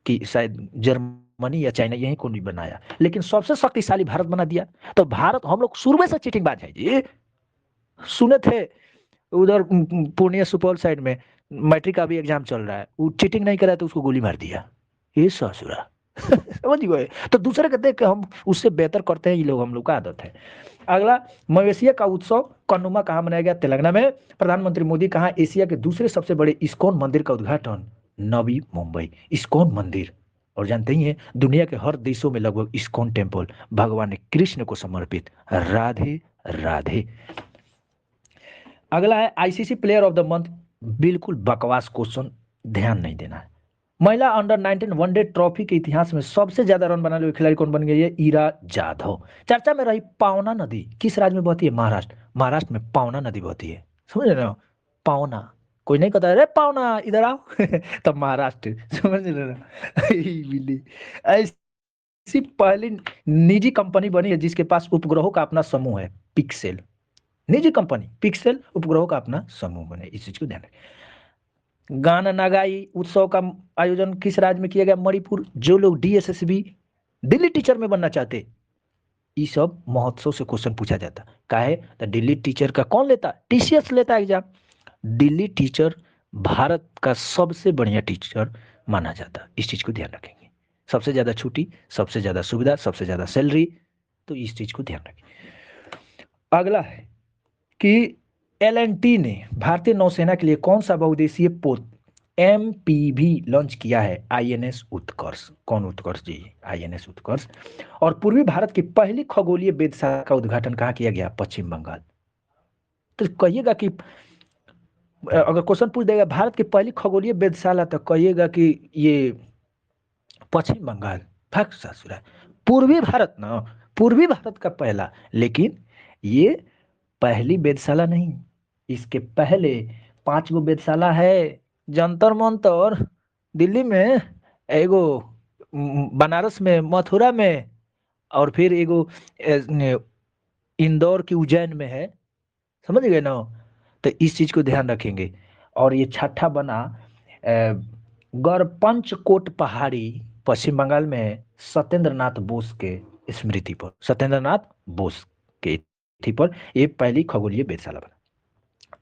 कि शायद जर्मनी या चाइना, यही को नहीं बनाया, लेकिन सबसे शक्तिशाली भारत बना दिया। तो भारत, हम लोग शुरू में से चीटिंग बाज है जी। सुने थे उधर पूर्णिया सुपौल साइड में मैट्रिक का भी एग्जाम चल रहा है, वो चीटिंग नहीं करा तो उसको गोली मार दिया। ये ससुरा समझ गए। तो दूसरे को देख के हम उससे बेहतर करते हैं, ये लोग, हम लोग का आदत है। अगला, मवेशिया का उत्सव कन्नुमा कहाँ मनाया गया? तेलंगाना में। प्रधानमंत्री मोदी कहाँ एशिया के दूसरे सबसे बड़े इस्कॉन मंदिर का उद्घाटन? नवी मुंबई। इस्कॉन मंदिर, और जानते ही हैं दुनिया के हर देशों में लगभग इस्कॉन टेम्पल भगवान कृष्ण को समर्पित। राधे राधे। अगला है ICC player of the month. बिल्कुल बकवास क्वेश्चन, ध्यान नहीं देना है। महिला अंडर 19 वनडे ट्रॉफी के इतिहास में सबसे ज्यादा रन बनाने वाली खिलाड़ी कौन बन गई है? ईरा जाधव। चर्चा में रही पावना नदी किस राज्य में बहती है? महाराष्ट्र। महाराष्ट्र में पावना नदी बहती है, समझ रहे हो? पावना, कोई नहीं कहता अरे पावना इधर आओ तब महाराष्ट्र, समझ रहे हो? बिल्ली। ऐसी पहली निजी कंपनी बनी है जिसके पास उपग्रहों का अपना समूह है, पिक्सेल। निजी कंपनी पिक्सेल उपग्रहों का अपना समूह बने, इस चीज को ध्यान रखें। गाना नागाई उत्सव का आयोजन किस राज्य में किया गया? मणिपुर। जो लोग DSSB दिल्ली टीचर में बनना चाहते, ये सब महोत्सव से क्वेश्चन पूछा जाता। काहे? तो दिल्ली टीचर का कौन लेता? TCS लेता है एग्जाम। दिल्ली टीचर भारत का सबसे बढ़िया टीचर माना जाता, इस चीज को ध्यान रखेंगे। सबसे ज्यादा छुट्टी, सबसे ज्यादा सुविधा, सबसे ज्यादा सैलरी, तो इस चीज को ध्यान रखें। अगला है कि LNT ने भारतीय नौसेना के लिए कौन सा बहुउद्देशीय पोत MPV लॉन्च किया है? INS उत्कर्ष। कौन उत्कर्ष जी? INS उत्कर्ष। और पूर्वी भारत की पहली खगोलीय वेधशाला का उद्घाटन कहाँ किया गया? पश्चिम बंगाल। तो कहिएगा कि अगर क्वेश्चन पूछ देगा भारत की पहली खगोलीय वेधशाला, तो कहिएगा कि ये पश्चिम बंगाल। फक ससुरा, पूर्वी भारत ना, पूर्वी भारत का पहला, लेकिन ये पहली वेधशाला नहीं, इसके पहले 5 गो वेधशाला है। जंतर मंतर दिल्ली में, एगो बनारस में, मथुरा में, और फिर एगो इंदौर की उज्जैन में है, समझ गए ना? तो इस चीज को ध्यान रखेंगे। और ये छठा बना गढ़पंचकोट पहाड़ी पश्चिम बंगाल में है, सत्येंद्र नाथ बोस के स्मृति पर, सत्येंद्र नाथ बोस के तिथि पर ये पहली खगोलीय वेधशाला बना।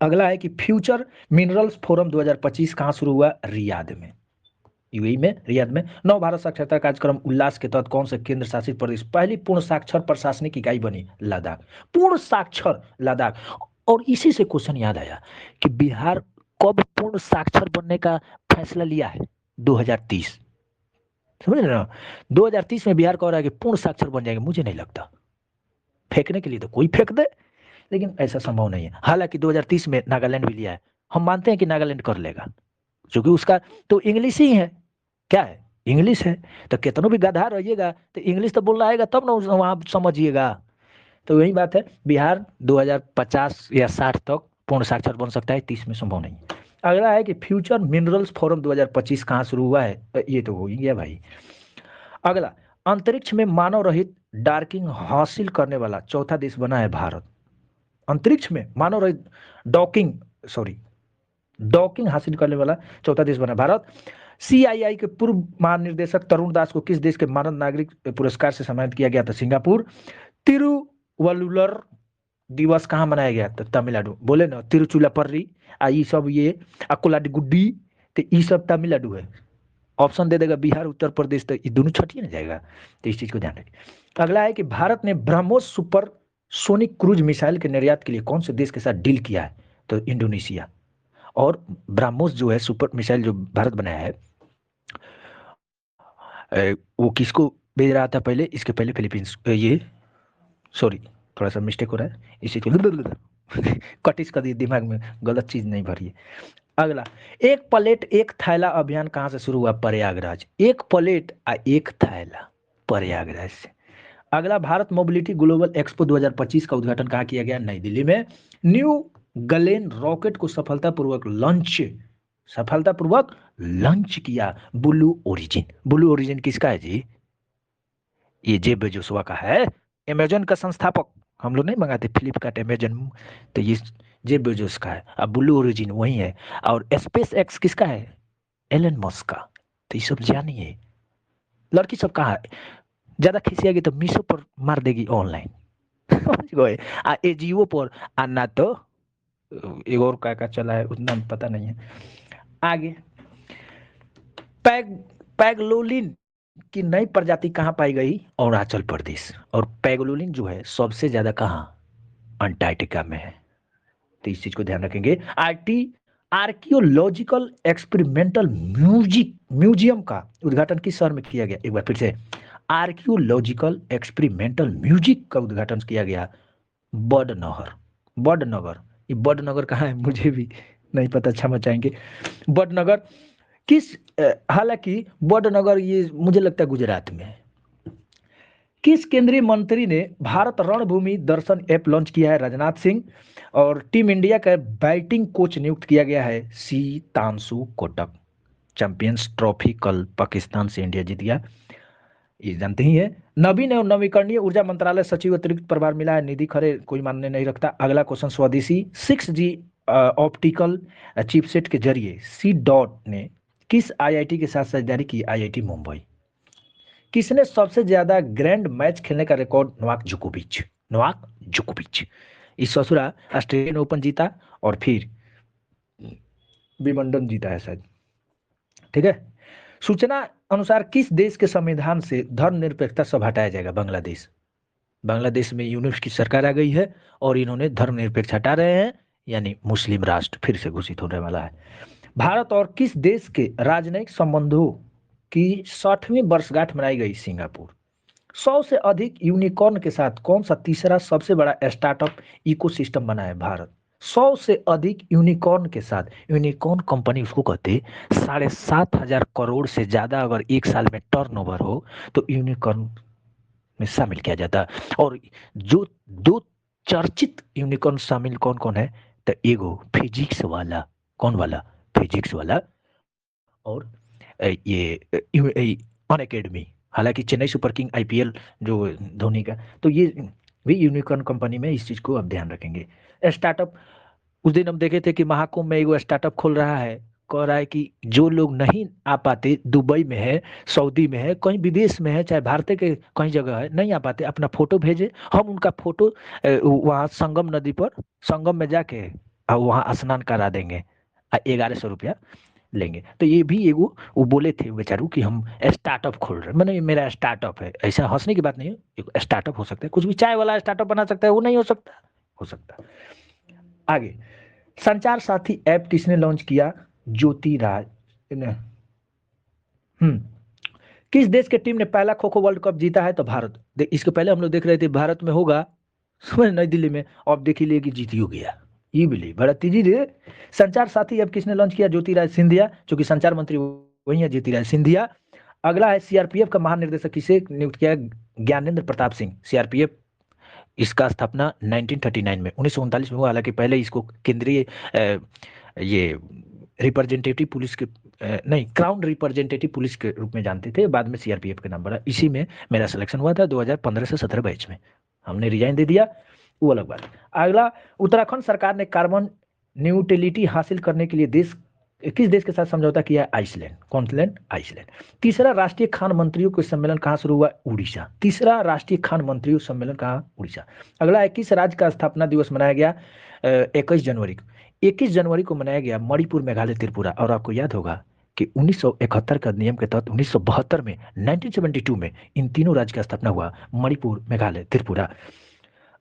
अगला है कि फ्यूचर मिनरल्स फोरम 2025 कहाँ शुरू हुआ? रियाद में, UAE में, रियाद में। नव भारत साक्षरता कार्यक्रम उल्लास के तहत कौन से केंद्र शासित प्रदेश पहली पूर्ण साक्षर प्रशासनिक इकाई बनी? लद्दाख। पूर्ण साक्षर लद्दाख। और इसी से क्वेश्चन याद आया कि बिहार कब पूर्ण साक्षर बनने का फैसला लिया है? 2030। समझ रहे ना? 2030 में बिहार कह रहा है कि पूर्ण साक्षर बन जाएंगे। मुझे नहीं लगता, फेंकने के लिए तो कोई फेंक दे, लेकिन ऐसा संभव नहीं है। हालांकि 2030 में नागालैंड भी लिया है, हम मानते हैं कि नागालैंड कर लेगा, क्योंकि उसका तो इंग्लिश ही है। क्या है? इंग्लिश है। तो कितनों भी गधा रहिएगा तो इंग्लिश तो बोलना आएगा, तब ना वहां समझिएगा। तो वही बात है, बिहार 2050 या 60 तक पूर्ण साक्षर बन सकता है, 30 में संभव नहीं। अगला है कि फ्यूचर मिनरल्स फोरम 2025 कहाँ शुरू हुआ है, ये तो हो ही गया भाई। अगला, अंतरिक्ष में मानव रहित डार्किंग हासिल करने वाला चौथा देश बना है भारत। अंतरिक्ष में मानव रहित डॉकिंग सॉरी डॉकिंग हासिल करने वाला चौथा देश बना भारत। सीआईआई के पूर्व महानिदेशक तरुण दास को किस देश के मानव नागरिक पुरस्कार से सम्मानित किया गया था? सिंगापुर। तिरुवल्लुवर दिवस कहाँ मनाया गया? तो तमिलनाडु। बोले ना तिरुचुलापल्ली ये सब, ये अकोलाडीगुड्डी, तो ये सब तमिलनाडु है। ऑप्शन दे देगा बिहार उत्तर प्रदेश, तो ये दोनों छटिए ना जाएगा, तो इस चीज को ध्यान रखिए। अगला है कि भारत ने BrahMos super sonic cruise missile के निर्यात के लिए कौन से देश के साथ डील किया है? तो इंडोनेशिया। और ब्रह्मोस जो है सुपर मिसाइल जो भारत बनाया है, वो किसको भेज रहा था पहले? इसके पहले फिलीपींस, ये सॉरी थोड़ा सा मिस्टेक हो रहा है, इसी को कटिस कर दिए, दिमाग में गलत चीज नहीं भरी है। अगला, एक प्लेट एक थैला अभियान कहाँ से शुरू हुआ? प्रयागराज। एक प्लेट एक थैला, प्रयागराज से। अगला, भारत मोबिलिटी ग्लोबल एक्सपो 2025 का उद्घाटन कहाँ किया गया? नई दिल्ली में। न्यू गलेन रॉकेट को सफलतापूर्वक लॉन्च किया ब्लू ओरिजिन। ब्लू ओरिजिन किसका है जी? ये जेफ बेजोसवा का है, अमेजन का संस्थापक। हम लोग नहीं मंगाते फ्लिपकार्ट अमेजन, तो ये जेफ बेजोस का है। अब ब्लू ओरिजिन वही है। और स्पेस एक्स किसका है? एलन मस्क का। तो ये सब जानिए। लड़की सब कहाँ है? ज्यादा खिसियागी तो मीशो पर मार देगी ऑनलाइन एजीओ पर, ना तो एक और का चला है, उतना पता नहीं है। आगे, पैग पैगलोलिन की नई प्रजाति कहाँ पाई गई? अरुणाचल प्रदेश। और पैगलोलिन जो है सबसे ज्यादा कहाँ? अंटार्कटिका में है। तो इस चीज को ध्यान रखेंगे। आर्कियोलॉजिकल एक्सपेरिमेंटल म्यूजियम का उद्घाटन किस शहर में किया गया? एक बार फिर से, आर्कियोलॉजिकल एक्सपेरिमेंटल म्यूजिक का उद्घाटन किया गया बड़नगर। बड़नगर, ये बड़नगर कहाँ है मुझे भी नहीं पता, क्षमा चाहेंगे। बड़नगर किस हालांकि बड़नगर ये मुझे लगता है गुजरात में है। किस केंद्रीय मंत्री ने भारत रणभूमि दर्शन ऐप लॉन्च किया है? राजनाथ सिंह। और टीम इंडिया का बैटिंग कोच नियुक्त किया गया है सी तांसु कोटक। चैंपियंस ट्रॉफी कल पाकिस्तान से इंडिया जीत गया, ये जानते ही है। नवीन एवं नवीकरणीय ऊर्जा मंत्रालय सचिव अतिरिक्त प्रभार मिला है निधि खरे, कोई मानने नहीं रखता। अगला क्वेश्चन, स्वदेशी 6G ऑप्टिकल चिपसेट के जरिए सी डॉट ने किस आईआईटी के साथ साझेदारी की? आईआईटी मुंबई। किसने सबसे ज्यादा ग्रैंड मैच खेलने का रिकॉर्ड? नोवाक जोकोविच। इस ससुरा ऑस्ट्रेलियन ओपन जीता और फिर विंबलडन जीता है शायद, ठीक है। सूचना अनुसार किस देश के संविधान से धर्मनिरपेक्षता सब हटाया जाएगा? बांग्लादेश। बांग्लादेश में यूनिट की सरकार आ गई है और इन्होंने धर्मनिरपेक्ष हटा रहे हैं, यानी मुस्लिम राष्ट्र फिर से घोषित होने वाला है। भारत और किस देश के राजनयिक संबंधों की 60वीं वर्षगांठ मनाई गई? सिंगापुर। 100 से अधिक यूनिकॉर्न के साथ कौन सा तीसरा सबसे बड़ा स्टार्टअप इकोसिस्टम बना है? भारत। 100 से अधिक यूनिकॉर्न के साथ, यूनिकॉर्न कंपनी उसको कहते, 7,500 करोड़ से ज्यादा अगर एक साल में टर्नओवर हो तो यूनिकॉर्न में शामिल किया जाता है। और जो दो चर्चित यूनिकॉर्न शामिल कौन कौन है? तो एगो फिजिक्स वाला, कौन वाला? फिजिक्स वाला। और ये अन अकेडमी, हालांकि चेन्नई सुपर किंग आईपीएल जो धोनी का, तो ये भी यूनिकॉर्न कंपनी में, इस चीज को आप ध्यान रखेंगे। स्टार्टअप, उस दिन हम देखे थे कि महाकुंभ में एगो स्टार्टअप खोल रहा है, कह रहा है कि जो लोग नहीं आ पाते, दुबई में है, सऊदी में है, कहीं विदेश में है, चाहे भारत के कहीं जगह है, नहीं आ पाते, अपना फोटो भेजे, हम उनका फोटो वहाँ संगम नदी पर, संगम में जाके वहाँ स्नान करा देंगे, 1100 रुपया लेंगे। तो ये भी एगो, वो बोले थे बेचारू कि हम स्टार्टअप खोल रहे हैं, मैंने मेरा स्टार्टअप है, ऐसा हंसने की बात नहीं है, एक स्टार्टअप हो सकता है, कुछ भी चाय वाला स्टार्टअप बना सकता है, वो नहीं हो सकता। आगे, संचार साथी ऐप किसने लॉन्च किया? ज्योतिराज ने। किस देश की टीम ने पहला खो खो वर्ल्ड कप जीता है? तो भारत। इसके पहले हम लोग देख रहे थे भारत में होगा, समझ, नई दिल्ली में, अब देख ही लिए कि जीत ही हो गया, ये भी बड़ा तेजी रे। संचार साथी ऐप किसने लॉन्च किया? ज्योतिराज सिंधिया, जो कि संचार मंत्री वही है, ज्योतिराज सिंधिया। अगला है, सीआरपीएफ का महानिदेशक किसे नियुक्त किया? ज्ञानेंद्र प्रताप सिंह। सीआरपीएफ इसका स्थापना 1939 में 1939 में हुआ। हालांकि पहले इसको केंद्रीय ये रिप्रेजेंटेटिव पुलिस के नहीं, क्राउन रिप्रेजेंटेटिव पुलिस के रूप में जानते थे, बाद में सीआरपीएफ के नाम बढ़ा। इसी में मेरा सिलेक्शन हुआ था 2015 से 17 बैच में। हमने रिजाइन दे दिया, वो अलग बात। अगला, उत्तराखंड सरकार ने कार्बन न्यूट्रलिटी हासिल करने के लिए किस देश के साथ समझौता किया है? आइसलैंड। कौन सा लैंड? आइसलैंड। तीसरा राष्ट्रीय खान मंत्रियों का सम्मेलन कहाँ शुरू हुआ? उड़ीसा। तीसरा राष्ट्रीय खान मंत्रियों सम्मेलन कहाँ? उड़ीसा। अगला है, किस राज्य का स्थापना दिवस मनाया गया 21 जनवरी को? 21 जनवरी को मनाया गया मणिपुर, मेघालय, त्रिपुरा। और आपको याद होगा कि 1971 का नियम के तहत 1972 में 1972 में इन तीनों राज्य का स्थापना हुआ, मणिपुर, मेघालय, त्रिपुरा।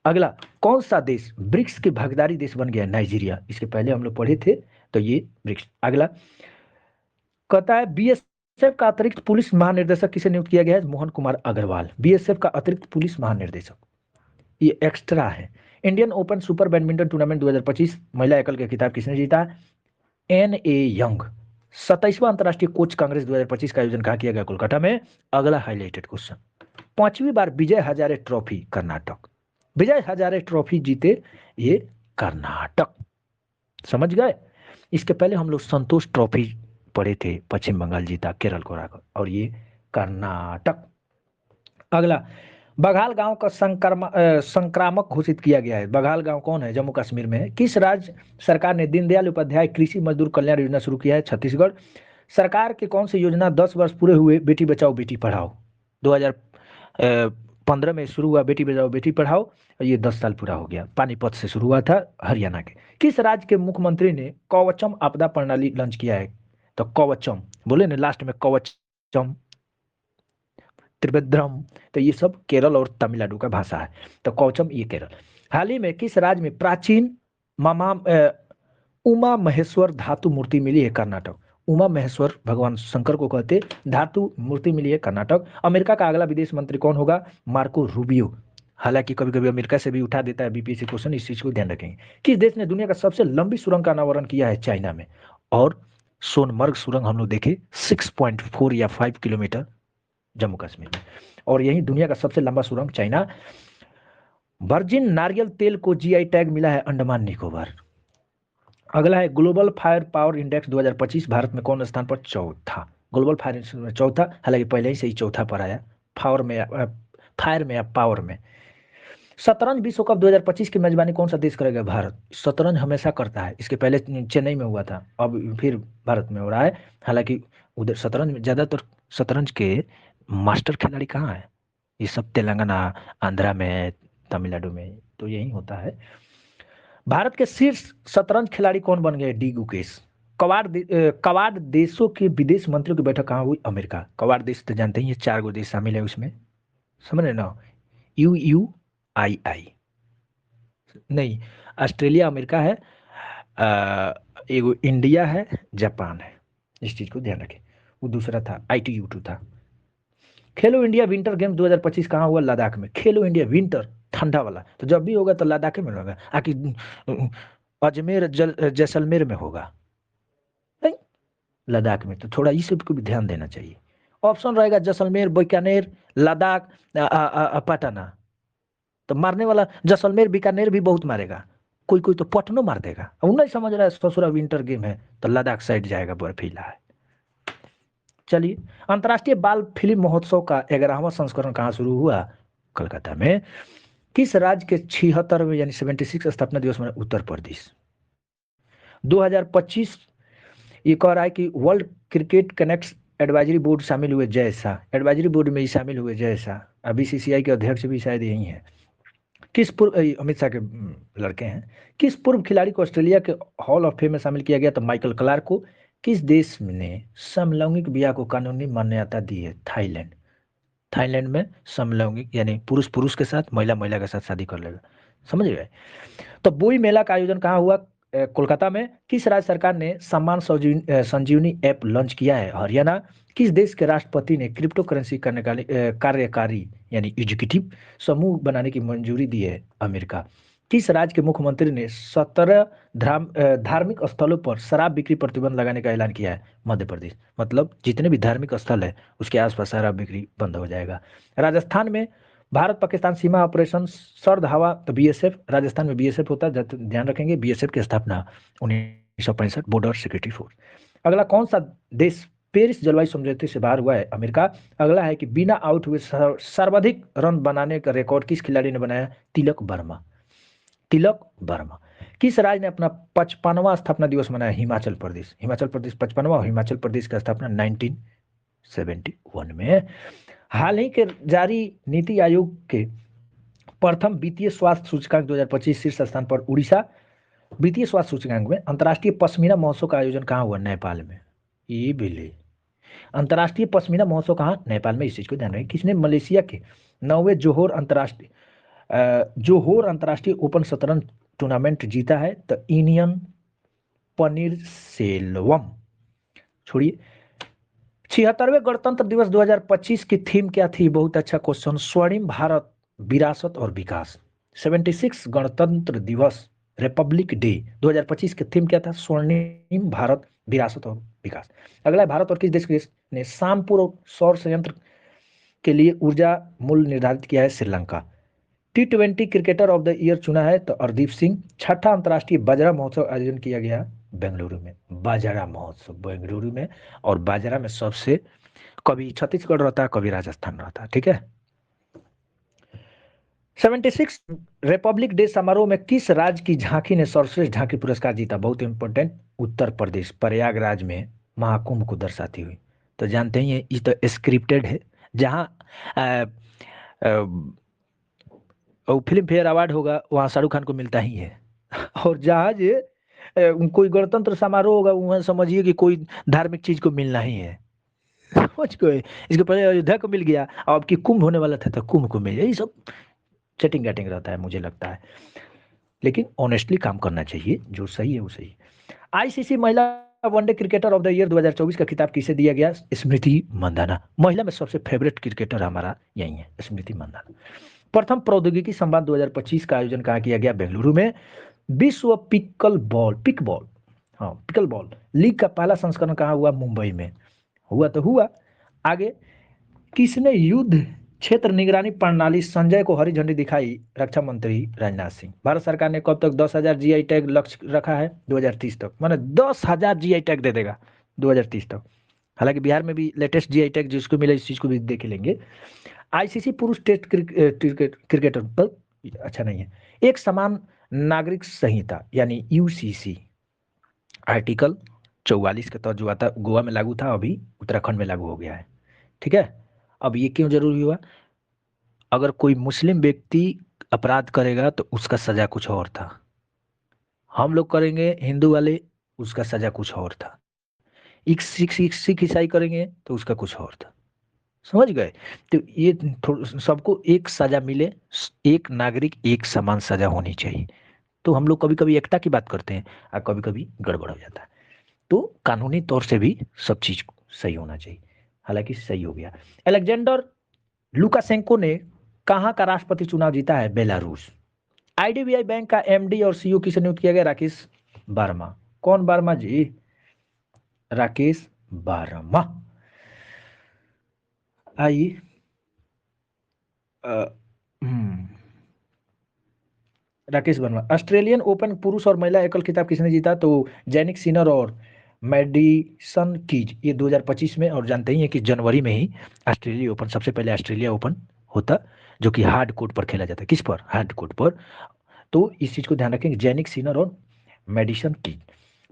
अगला, कौन सा देश ब्रिक्स की भागीदारी देश बन गया? नाइजीरिया। इसके पहले हम लोग पढ़े थे, तो ये ब्रिक्स। अगला कहता है, बीएसएफ का अतिरिक्त पुलिस महानिर्देशक किसे नियुक्त किया गया है? मोहन कुमार अग्रवाल। बीएसएफ का अतिरिक्त पुलिस महानिर्देशक, ये एक्स्ट्रा है। Indian open super badminton tournament 2025 महिला एकल का खिताब किसने जीता? N young. 27वां अंतर्राष्ट्रीय कोच कांग्रेस 2025 का आयोजन कहाँ किया गया? कोलकाता में। अगला हाईलाइटेड क्वेश्चन, 5वीं बार विजय हजारे ट्रॉफी कर्नाटक। विजय हजारे ट्रॉफी जीते ये कर्नाटक, समझ गए। इसके पहले हम लोग संतोष ट्रॉफी पढ़े थे, पश्चिम बंगाल जीता, केरल को हराकर, और ये कर्नाटक। अगला, बघाल गांव का संक्रामक घोषित किया गया है। बघाल गांव कौन है? जम्मू कश्मीर में है। किस राज्य सरकार ने दीनदयाल उपाध्याय कृषि मजदूर कल्याण योजना शुरू किया है? छत्तीसगढ़। सरकार की कौन सी योजना 10 वर्ष पूरे हुए बेटी बचाओ बेटी पढ़ाओ? 2015 में शुरू हुआ बेटी बचाओ बेटी पढ़ाओ, और ये 10 साल पूरा हो गया। पानीपत से शुरू हुआ था, हरियाणा के। किस राज्य के मुख्यमंत्री ने कवचम आपदा प्रणाली लॉन्च किया है? तो कवचम बोले ना लास्ट में, कवचम, त्रिवेंद्रम, तो ये सब केरल और तमिलनाडु का भाषा है। तो कवचम ये केरल। हाल ही में किस राज्य में प्राचीन मामा उमा महेश्वर धातु मूर्ति मिली है? कर्नाटक। उमा महेश्वर भगवान शंकर को कहते धातु मूर्ति मिली है, कर्नाटक। अमेरिका का अगला विदेश मंत्री कौन होगा? Marco Rubio. हालांकि कभी कभी अमेरिका से भी उठा देता है बीपीएससी क्वेश्चन, इस चीज को ध्यान रखेंगे। किस देश ने दुनिया का सबसे लंबी सुरंग का अनावरण किया है? चाइना में। और सोनमर्ग सुरंग हम लोग देखे 6.4 या 5 किलोमीटर, जम्मू कश्मीर में। और यही दुनिया का सबसे लंबा सुरंग चाइना। वर्जिन नारियल तेल को जीआई टैग मिला है अंडमान निकोबार। अगला है, global fire power index 2025 Bharat में कौन स्थान पर? चौथा। ग्लोबल फायर इंडेक्स में चौथा, हालांकि पहले ही से ही चौथा पर आया, फायर में या पावर में। शतरंज विश्व कप 2025 की मेजबानी कौन सा देश करेगा? भारत। शतरंज हमेशा करता है, इसके पहले चेन्नई में हुआ था, अब फिर भारत में हो रहा है। हालांकि उधर शतरंज में ज्यादातर शतरंज के मास्टर खिलाड़ी कहाँ है? ये सब तेलंगाना, आंध्रा में, तमिलनाडु में, तो यही होता है। भारत के शीर्ष शतरंज खिलाड़ी कौन बन गए? डी गुकेश। क्वाड देशों के विदेश मंत्रियों की बैठक कहाँ हुई? अमेरिका। क्वाड देश तो जानते ही, 4 गो देश शामिल है उसमें, समझ रहे ना? UUII नहीं, ऑस्ट्रेलिया, अमेरिका है, एगो इंडिया है, जापान है, इस चीज को ध्यान रखें। वो दूसरा था, ITU2 था। खेलो इंडिया विंटर गेम 2025 कहाँ हुआ? लद्दाख में। खेलो इंडिया विंटर, ठंडा वाला, तो जब भी होगा तो लद्दाख में होगा, आकि अजमेर जैसलमेर में होगा? नहीं, लद्दाख में। तो थोड़ा इस सब को भी ध्यान देना चाहिए। ऑप्शन रहेगा जैसलमेर, बीकानेर, लद्दाख, पटना। तो मारने वाला जैसलमेर बीकानेर भी बहुत मारेगा, कोई कोई तो पटनो मार देगा। वो नहीं समझ रहा है ससुरा विंटर गेम है, तो लद्दाख साइड जाएगा, बर्फीला है। चलिए, अंतर्राष्ट्रीय बाल फिल्म महोत्सव का 11वां संस्करण कहाँ शुरू हुआ? कलकत्ता में। किस राज्य के 76वें यानी 76 स्थापना दिवस में? उत्तर प्रदेश। 2025 ये कह रहा है कि world cricket connect advisory board शामिल हुए जय शाह। एडवाइजरी बोर्ड में ही शामिल हुए जय शाह। BCCI के अध्यक्ष भी शायद यही है। किस पूर्व अमित शाह के लड़के हैं। किस पूर्व खिलाड़ी को ऑस्ट्रेलिया के हॉल ऑफ फेम में शामिल किया गया? तो माइकल क्लार्क को। किस देश ने समलैंगिक विवाह को कानूनी मान्यता दी है? थाईलैंड। थाईलैंड में समलैंगिक यानी पुरुष पुरुष के साथ, महिला महिला के साथ शादी कर लेगा, समझ गए। तो बोई मेला का आयोजन कहाँ हुआ? कोलकाता में। किस राज्य सरकार ने सम्मान संजीवनी ऐप लॉन्च किया है? हरियाणा। किस देश के राष्ट्रपति ने क्रिप्टो करेंसी करने का कार्यकारी यानी एग्जीक्यूटिव समूह बनाने की मंजूरी दी है? अमेरिका। किस राज्य के मुख्यमंत्री ने 17 धार्मिक स्थलों पर शराब बिक्री प्रतिबंध लगाने का ऐलान किया है? मध्य प्रदेश। मतलब जितने भी धार्मिक स्थल है उसके आसपास शराब बिक्री बंद हो जाएगा। राजस्थान में भारत पाकिस्तान सीमा ऑपरेशन सर्द हवा तो बीएसएफ, राजस्थान में बीएसएफ होता है, ध्यान रखेंगे। बीएसएफ की स्थापना 1965, बॉर्डर सिक्योरिटी फोर्स। अगला कौन सा देश पेरिस जलवायु समझौते से बाहर हुआ है? अमेरिका। अगला है कि बिना आउट हुए सर्वाधिक रन बनाने का रिकॉर्ड किस खिलाड़ी ने बनाया? तिलक वर्मा। तिलक वर्मा। किस राज्य ने अपना 55वां स्थापना दिवस मनाया? हिमाचल प्रदेश। हिमाचल प्रदेश 55वां, हिमाचल प्रदेश का स्थापना 1971 में। हाल ही के जारी नीति आयोग के प्रथम वित्तीय स्वास्थ्य सूचकांक 2025 शीर्ष स्थान पर उड़ीसा। वित्तीय स्वास्थ्य सूचकांक में अंतर्राष्ट्रीय पश्मीना महोत्सव का आयोजन कहाँ हुआ? नेपाल में। ये बिल्ली अंतर्राष्ट्रीय पश्मीना महोत्सव कहाँ? नेपाल में। इस चीज को ध्यान रखें। किसने मलेशिया के 9वें जोहोर अंतर्राष्ट्रीय ओपन शतरंज टूर्नामेंट जीता है? तो इनियन पनीरसेल्वम। छोड़िए। 76वें गणतंत्र दिवस 2025 की थीम क्या थी? बहुत अच्छा क्वेश्चन। स्वर्णिम भारत, विरासत और विकास। 76 गणतंत्र दिवस रिपब्लिक डे 2025 की थीम क्या था? स्वर्णिम भारत, विरासत और विकास। अगला है, भारत और किस देश ने शामपुर सौर संयंत्र के लिए ऊर्जा मूल्य निर्धारित किया है? Sri Lanka. T20 cricketer of the year चुना है? तो हरदीप सिंह। छठा अंतर्राष्ट्रीय बाजरा महोत्सव आयोजन किया गया बेंगलुरु में। बाजरा महोत्सव बेंगलुरु में। और बाजरा में सबसे कभी छत्तीसगढ़ रहता है, कभी राजस्थान रहता है, ठीक है। 76 रिपब्लिक डे समारोह में किस राज्य की झांकी ने सर्वश्रेष्ठ झांकी पुरस्कार जीता? बहुत इंपॉर्टेंट, उत्तर प्रदेश, प्रयागराज में महाकुंभ को दर्शाती हुई। तो जानते ही हैं, ये तो स्क्रिप्टेड है। जहां फिल्म फेयर अवार्ड होगा वहां शाहरुख खान को मिलता ही है। और जहां ये कोई गणतंत्र समारोह होगा वहां समझिए कि कोई धार्मिक चीज को मिलना ही है। समझ गए? इसके पहले अयोध्या को मिल गया, अब की कुंभ होने वाला था तो कुंभ को मिल गया। ये सब चैटिंग गैटिंग रहता है मुझे लगता है, लेकिन ऑनेस्टली काम करना चाहिए। जो सही है वो सही है। आईसीसी महिला one day cricketer of the year 2024 का खिताब किसे दिया गया? स्मृति मंदाना। महिला में सबसे फेवरेट क्रिकेटर हमारा यही है, स्मृति मंदाना। प्रथम प्रौद्योगिकी संवाद 2025 का आयोजन कहाँ किया गया? बेंगलुरु में। विश्व पिकबॉल हाँ पिकल बॉल लीग का पहला संस्करण कहाँ हुआ? मुंबई में। हुआ तो हुआ। आगे, किसने युद्ध क्षेत्र निगरानी प्रणाली संजय को हरी झंडी दिखाई? रक्षा मंत्री राजनाथ सिंह। भारत सरकार ने कब तक 10,000 जीआई टैग लक्ष्य रखा है? 2030 तक। माने 10,000 जीआई टैग दे देगा 2030 तक। हालांकि बिहार में भी लेटेस्ट जीआई टैग जिसको मिले इस चीज को भी देख लेंगे। आईसीसी पुरुष टेस्ट क्रिकेटर पर अच्छा नहीं है। एक समान नागरिक संहिता यानी यूसीसी आर्टिकल 44 के तहत जो आता गोवा में लागू था, अभी उत्तराखंड में लागू हो गया है, ठीक है। अब ये क्यों जरूरी हुआ? अगर कोई मुस्लिम व्यक्ति अपराध करेगा तो उसका सजा कुछ और था, हम लोग करेंगे हिंदू वाले उसका सजा कुछ और था, एक सिख ईसाई करेंगे तो उसका कुछ और था। समझ गए? तो ये सबको एक सजा मिले, एक नागरिक एक समान सजा होनी चाहिए। तो हम लोग कभी कभी एकता की बात करते हैं और कभी कभी गड़बड़ हो जाता है। तो कानूनी तौर से भी सब चीज सही होना चाहिए। हालांकि सही हो गया। अलेक्जेंडर लुकाशेंको ने कहाँ का राष्ट्रपति चुनाव जीता है? बेलारूस। आईडीबीआई बैंक का एमडी और सीईओ किसे नियुक्त किया गया? राकेश वर्मा। कौन वर्मा जी? राकेश वर्मा। आइए, राकेश वर्मा। ऑस्ट्रेलियन ओपन पुरुष और महिला एकल खिताब किसने जीता? तो जैनिक सिनर और मेडिसन कीज। ये 2025 में। और जानते ही हैं कि जनवरी में ही ऑस्ट्रेलिया ओपन, सबसे पहले ऑस्ट्रेलिया ओपन होता, जो कि हार्ड कोर्ट पर खेला जाता है। किस पर? हार्ड कोर्ट पर। तो इस चीज को ध्यान रखेंगे, जैनिक सिनर और मेडिसन कीज।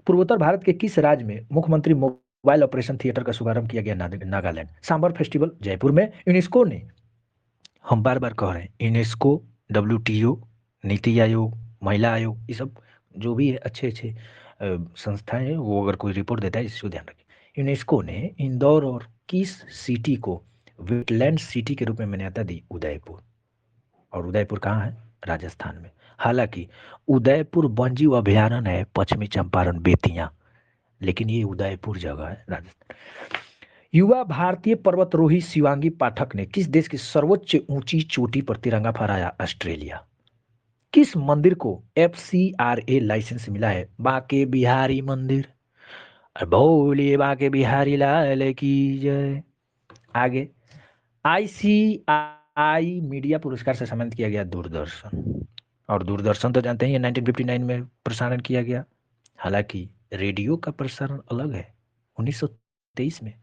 पूर्वोत्तर भारत के किस राज्य में मुख्यमंत्री मोबाइल ऑपरेशन थिएटर का शुभारंभ किया गया? नागालैंड। सांबर फेस्टिवल जयपुर में। यूनेस्को ने, हम बार बार कह रहे हैं, यूनेस्को, डब्ल्यूटीओ, नीति आयोग, महिला आयोग, ये सब जो भी है अच्छे अच्छे संस्थाएं हैं, वो अगर कोई रिपोर्ट देता है इसको ध्यान रखें। यूनेस्को ने इंदौर और किस सिटी को वेटलैंड सिटी के रूप में मान्यता दी? उदयपुर। और उदयपुर कहाँ है? राजस्थान में। हालांकि उदयपुर वन्यजीव अभयारण्य है पश्चिमी चंपारण बेतिया, लेकिन ये उदयपुर जगह है राजस्थान। युवा भारतीय पर्वतरोही शिवांगी पाठक ने किस देश की सर्वोच्च ऊंची चोटी पर तिरंगा फहराया? ऑस्ट्रेलिया। किस मंदिर को FCRA लाइसेंस मिला है? बांके बिहारी मंदिर। बोलिए बांके बिहारी लाल की जय। आगे, ICRA आई मीडिया पुरस्कार से सम्मानित किया गया दूरदर्शन। और दूरदर्शन तो जानते ही हैं 1959 में प्रसारण किया गया। हालांकि रेडियो का प्रसारण अलग है, 1923 में।